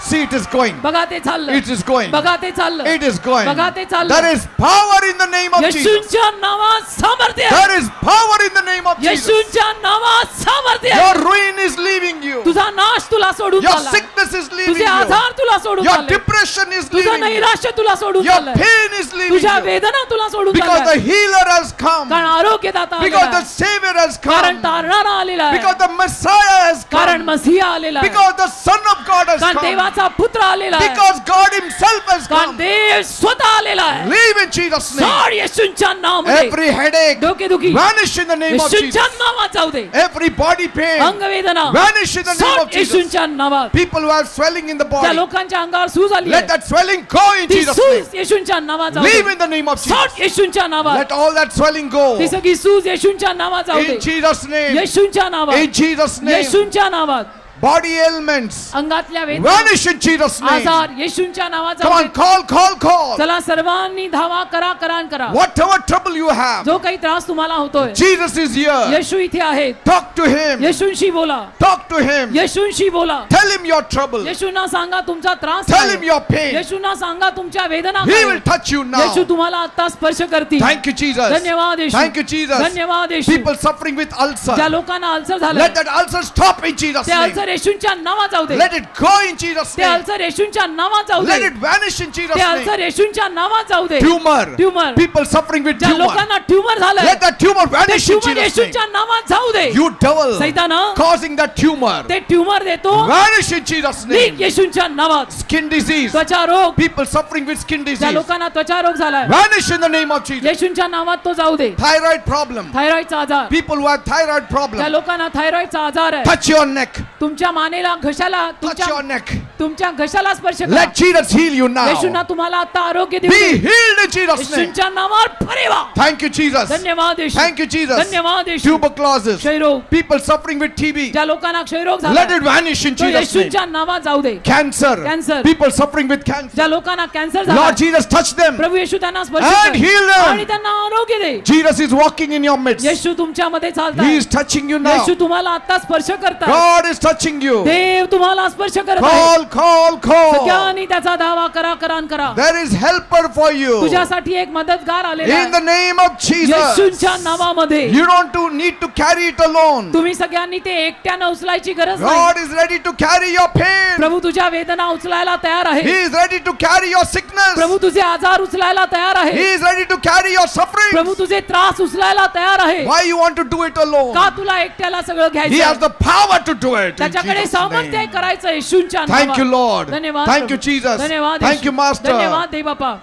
See, it is going. बघा ते चाललं. It is going. बघा ते चाललं. It is going. बघा ते चाललं. There is power in the name of Jesus. येशूंच्या नावात सामर्थ्य आहे. There is power in the name of Jesus. येशूंच्या नावात सामर्थ्य आहे. Your ruin is leaving you. तुझा नाश तुला सोडून Your चाललाय. sickness is leaving तुझे you. आजार तुला सोडून Your चालले. depression is तुझं leaving you. नैराश्य तुला सोडून Your चाललंय. pain is leaving तुझ्या you. वेदना तुला सोडून Because the चाललंय. healer has come. कारण आरोग्यदाता Because आलेला the आहे. Savior has कारण come. तारणारा आलेला आहे. Because the Messiah has कारण come. मसीहा आलेला आहे. Because the Son of God has कारण come. देवाचा पुत्र आलेला आहे. Because God Himself has कारण come. देव स्वतः आलेला आहे. Live in Jesus' name. सोड येशूंच्या नावामध्ये. Every headache डोकेदुखी vanish in the name of येशूंच्या Jesus. नावात जाऊ दे. Every body pain अंगवेदना vanish in the name सोड of Jesus. येशूंच्या नावात. People who have swelling in the त्या body, लोकांच्या अंगावर सूज आली let आहे. that swelling go in ती Jesus' name. सूज येशूंच्या नावात जाऊ Live they. in the name of सोड Jesus. येशूंच्या नावात. Let all that swelling go. ती सगळी सूज येशूंच्या नावात जाऊ दे. In Jesus' name. येशूंच्या नावात. In Jesus' name. येशूंच्या नावात. Body ailments अंगातल्या वेदना, vanish in Jesus' name. आजार येशूंच्या नावात Come जाऊ on, they. call, call, call. चला सर्वांनी धावा करा, करान करा. Whatever trouble you have, जो काही त्रास तुम्हाला होतोय, Jesus is here. येशू इथे आहेत. Talk to Him. येशूंशी बोला. Talk to Him. येशूंशी बोला. Tell Him your trouble. येशूंना सांगा तुमचा त्रास Tell काय Him आहे. your pain. येशूंना सांगा तुमच्या वेदना He काय will आहे. touch you now. येशू तुम्हाला आता स्पर्श करतील. Thank you, Jesus. धन्यवाद येशू. Thank you, Jesus. धन्यवाद येशू. People suffering with ज्या ulcer, लोकांना अल्सर झालं, let that ulcer stop in Jesus' ते name. अल्सर येशूंच्या नावात जाऊ दे. Let it go in Jesus' ते name. अल्सर येशूंच्या नावात जाऊ Let they. it vanish in Jesus' ते name. अल्सर येशूंच्या नावात जाऊ दे. Tumor. Tumor. People suffering with ज्या tumor. लोकांना ट्यूमर झालंय, Let that tumor ते vanish in tumour Jesus' name. येशूंच्या नावात जाऊ दे. You devil सैताना, causing that tumor, ते ट्यूमर देतो. vanish in Jesus' निघ name. येशूंच्या नावात. Skin disease. त्वचा रोग, People suffering with skin ज्या disease, लोकांना त्वचा रोग झालाय, vanish in the name of Jesus. येशूंच्या नावात तो जाऊ दे. Thyroid problem. थायरॉइडचा आजार, People who have thyroid ज्या problem, लोकांना थायरॉइडचा आजार आहे, touch your neck. तुमच्या मानेला, घशाला, Touch your neck. तुमच्या घशाला स्पर्श करा. Let Jesus heal you येशूंना now. तुम्हाला आता आरोग्य देऊ Be they. healed in Jesus' name. येशूंच्या नावावर फरे व्हा. Thank you, Jesus. धन्यवाद येशू. Thank you, Jesus. धन्यवाद येशू. Tuberculosis. क्षयरोग, People suffering with TB, ज्या लोकांना क्षयरोग let झाला, it vanish in तो Jesus' name. येशूंच्या नावात जाऊ दे. Cancer. Cancer. People suffering with cancer. ज्या लोकांना कॅन्सर झाला, Lord Jesus, touch them. प्रभू येशू त्यांना स्पर्श And कर heal them. आणि त्यांना आरोग्य दे. Jesus is walking in your midst. येशू तुमच्यामध्ये He चालतात. is touching you now. येशू तुम्हाला आता स्पर्श करतात. God is touching you. देव तुम्हाला स्पर्श करत आहे. Call, call, call. सगळ्यांनी त्याचा दावा करा, करान करा. There is helper for you. तुझ्यासाठी एक मदतगार आलेला In the आहे. name of Jesus. येशूंच्या नावामध्ये. You don't need to carry it alone. तुम्ही सगळ्यांनी ते एकट्यानं उचलायची गरज नाही. God is ready to carry your pain. प्रभू तुझ्या वेदना उचलायला तयार He आहे. is ready to carry your sickness. प्रभू तुझे आजार उचलायला तयार He आहे. is ready to carry your suffering. प्रभू तुझे त्रास उचलायला तयार आहे. Why you want to do it alone? का तुला एकट्याला सगळं He has घ्यायचं? the power to do it. In त्याच्याकडे Jesus' सामर्थ्य आहे name. करायचं येशूंच्या Thank you, नावात. Lord. धन्यवाद Thank you, प्रभू. Jesus. धन्यवाद Thank you, येशू. Master. धन्यवाद दे बापा.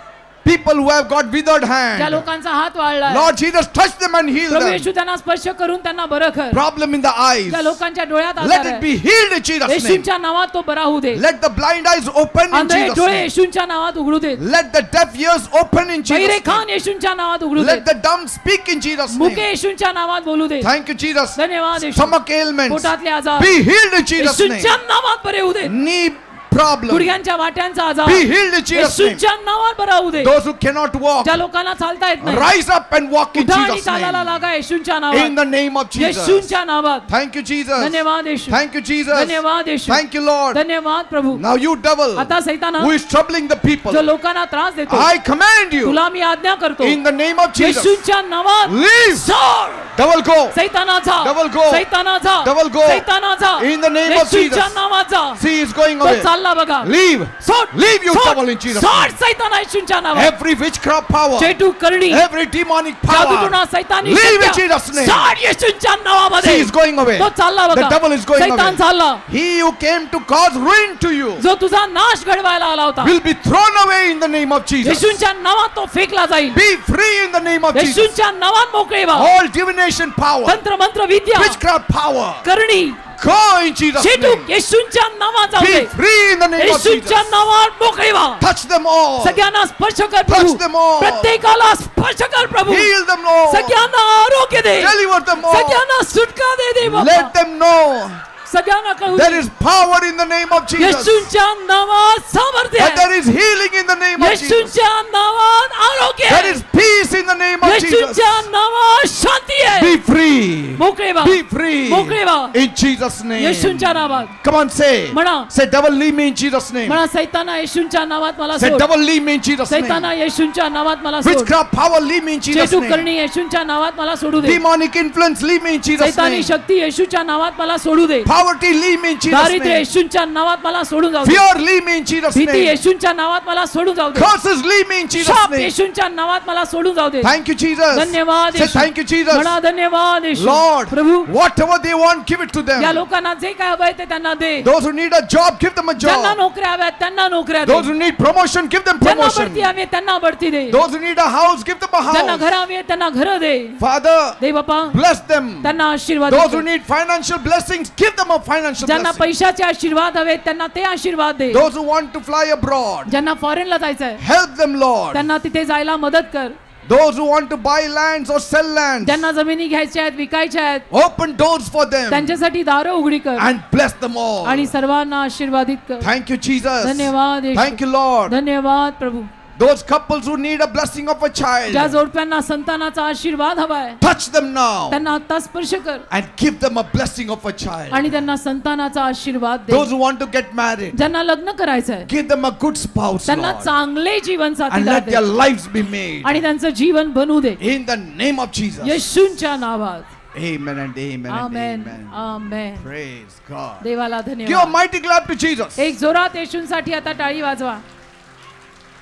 People who have got withered ज्या hand. लोकांचा हात वाळलाय, Lord Jesus, touch them and heal Prabhu them. येशू त्यांना स्पर्श करून त्यांना बरं कर. Problem in the eyes. ज्या लोकांच्या डोळ्यात Let आजार it आहे, be healed in Jesus' name. येशूंच्या नावात तो बरा होऊ दे. Let the blind eyes open in Andhale Jesus' डोळे name. येशूंच्या नावात उघडू देत. Let the deaf ears open in बहिरे Jesus' खान name. येशूंच्या नावात उघडू Let देत. the dumb speak in Jesus' मुके name. येशूंच्या नावात बोलू देत. Thank you, Jesus. धन्यवाद येशू. Stomach ailments पोटातले आजार be healed in Jesus' name. येशूंच्या नावात बरे होऊ देत. Knee problem गुडघ्यांच्या वाट्यांचा आजार be healed in Jesus' name. येशूच्या नावात बरा होऊ दे. Those who cannot walk, ज्या लोकांना चालता येत नाही rise up and walk in उठा आणि Jesus' चालायला name. लागा येशूच्या In नावात. the name of Jesus. येशूच्या नावात. Thank you, Jesus. धन्यवाद येशू. Thank you, Jesus. धन्यवाद येशू. Thank you, Lord. धन्यवाद प्रभू. Now you devil आता सैताना who is troubling the people, जो लोकांना त्रास देतो I command you तुला मी आज्ञा करतो in the name of Jesus. येशूच्या नावात Leave. सोड. Devil go. सैतानाचा Devil go. सैतानाचा Devil go. सैतानाचा In the name of येशूच्या Jesus. नावाचा See, he's going तो away. चालला बघा. Leave. सोड. Leave you सोड. devil in Jesus' सोड name. सैताना येशूच्या नावात. Every witchcraft power, चेटू करणी every demonic power, जादूटोणा सैतानी leave in Shakti Jesus' name. सोड येशूच्या See, नावामध्ये. he's going away. तो चालला The बघा. devil is going सैतान away. चालला He who came to cause ruin to you जो तुझा नाश घडवायला आला होता will be thrown away in the name of Jesus. येशूच्या नावात तो फेकला जाईल. Be free in the name of Jesus. येशूच्या नावात मोकळे व्हा. All divination power, तंत्र मंत्र विद्या witchcraft power, करणी go in Jesus' चेटू name. येशूच्या नावात जाऊ Be they. free in the name of येशूच्या Jesus. नावात मोकळे व्हा. Touch them all. सगळ्यांना स्पर्श कर प्रभू. Touch them all. प्रत्येकाला स्पर्श कर प्रभू. Heal them, Lord. सगळ्यांना आरोग्य दे. Deliver them all. सगळ्यांना सुटका दे दे बाबा. Let them know सगळ्यांना कळू there they. is power in the name of Jesus. येशूच्या नावात सामर्थ्य That आहे. there is healing in the name of Jesus. येशूच्या नावात आरोग्य There आहे. is peace in the name of Jesus. येशूच्या नावात शांती आहे. Be free. मोकळे व्हा. Be free. मोकळे व्हा. In Jesus' name. येशूच्या नावात. Come on, say. म्हणा. Say, devil, leave me in Jesus' name. म्हणा सैताना येशूच्या नावात मला Say, सोड. devil, leave me in Jesus' name. सैताना येशूच्या नावात मला सोड. Witchcraft power, leave me in Jesus' चेटू name. करणी येशूच्या नावात मला सोडू दे. Demonic influence, leave me in Jesus' सैतानी name. शक्ती येशूच्या नावात मला सोडू दे. Poverty, leave me in Jesus' दारिद्र्य name. येशूच्या नावात मला सोडून जाऊ दे. Fear, leave me in Jesus' भीती name. येशूच्या नावात मला सोडून जाऊ दे. Curses, leave me in Jesus' शाप name. येशूच्या नावात मला सोडून जाऊ दे. Thank you, Jesus. धन्यवाद Say, Yeshu. thank you, Jesus. म्हणा धन्यवाद येशू. Lord, Prabhu whatever they want, give it to या them. लोकांना जे काय हवंय ते त्यांना दे. Those who need a job, give them a ज्यांना job. नोकऱ्या हव्यात त्यांना नोकऱ्या दे. Those who need promotion, give them ज्यांना promotion. बढती हवी आहे, त्यांना बढती दे. Those who need a house, give them a ज्यांना house. घर हवी आहे, त्यांना घर दे. Father, दे बापा bless them. त्यांना आशीर्वाद Those they. who need financial blessings, give them a financial ज्यांना blessing. पैशाचे आशीर्वाद हवे त्यांना ते आशीर्वाद दे. Those who want to fly abroad, ज्यांना फॉरेनला जायचंय help them, Lord. त्यांना तिथे जायला मदत कर. Those who want to buy lands or sell lands, ज्यांना जमिनी घ्यायच्या आहेत विकायच्या आहेत open doors for them त्यांच्यासाठी दारं उघडी कर and bless them all. आणि सर्वांना आशीर्वादित कर. Thank you, Jesus. धन्यवाद येशू. Thank you, Lord. धन्यवाद प्रभू. Those couples who need a blessing of a ज्या child, जोडप्यांना संतानाचा आशीर्वाद हवाय touch them now त्यांना आता स्पर्श कर and give them a blessing of a child. आणि त्यांना संतानाचा आशीर्वाद दे. Those who want to get married, ज्यांना लग्न करायचंय give them a good spouse, त्यांना Lord, चांगले जीवन and साथीदार let they their lives be made. आणि त्यांचं जीवन बनवू दे In the name of Jesus. येशूच्या नावात. Amen and amen and amen amen. Amen. Praise God. देवाला Give a धन्यवाद. mighty clap to Jesus. एक जोरात येशूंसाठी आता टाळी वाजवा.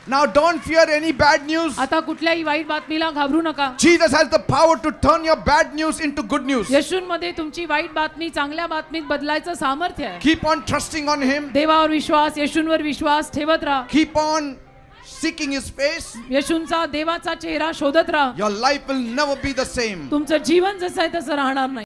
Now don't fear any bad news. आता कुठल्याही वाईट बातमीला घाबरू नका. Jesus has the power to turn your bad news into good news. येशूंमध्ये तुमची वाईट बातमी चांगल्या बातमीत बदलायचं सामर्थ्य आहे. Keep on trusting on Him. देवावर विश्वास येशूंवर विश्वास ठेवत राहा. Keep on seeking His face. येशूंचा देवाचा चेहरा शोधत राहा. Your life will never be the same. तुमचं जीवन जसं आहे तसं राहणार नाही.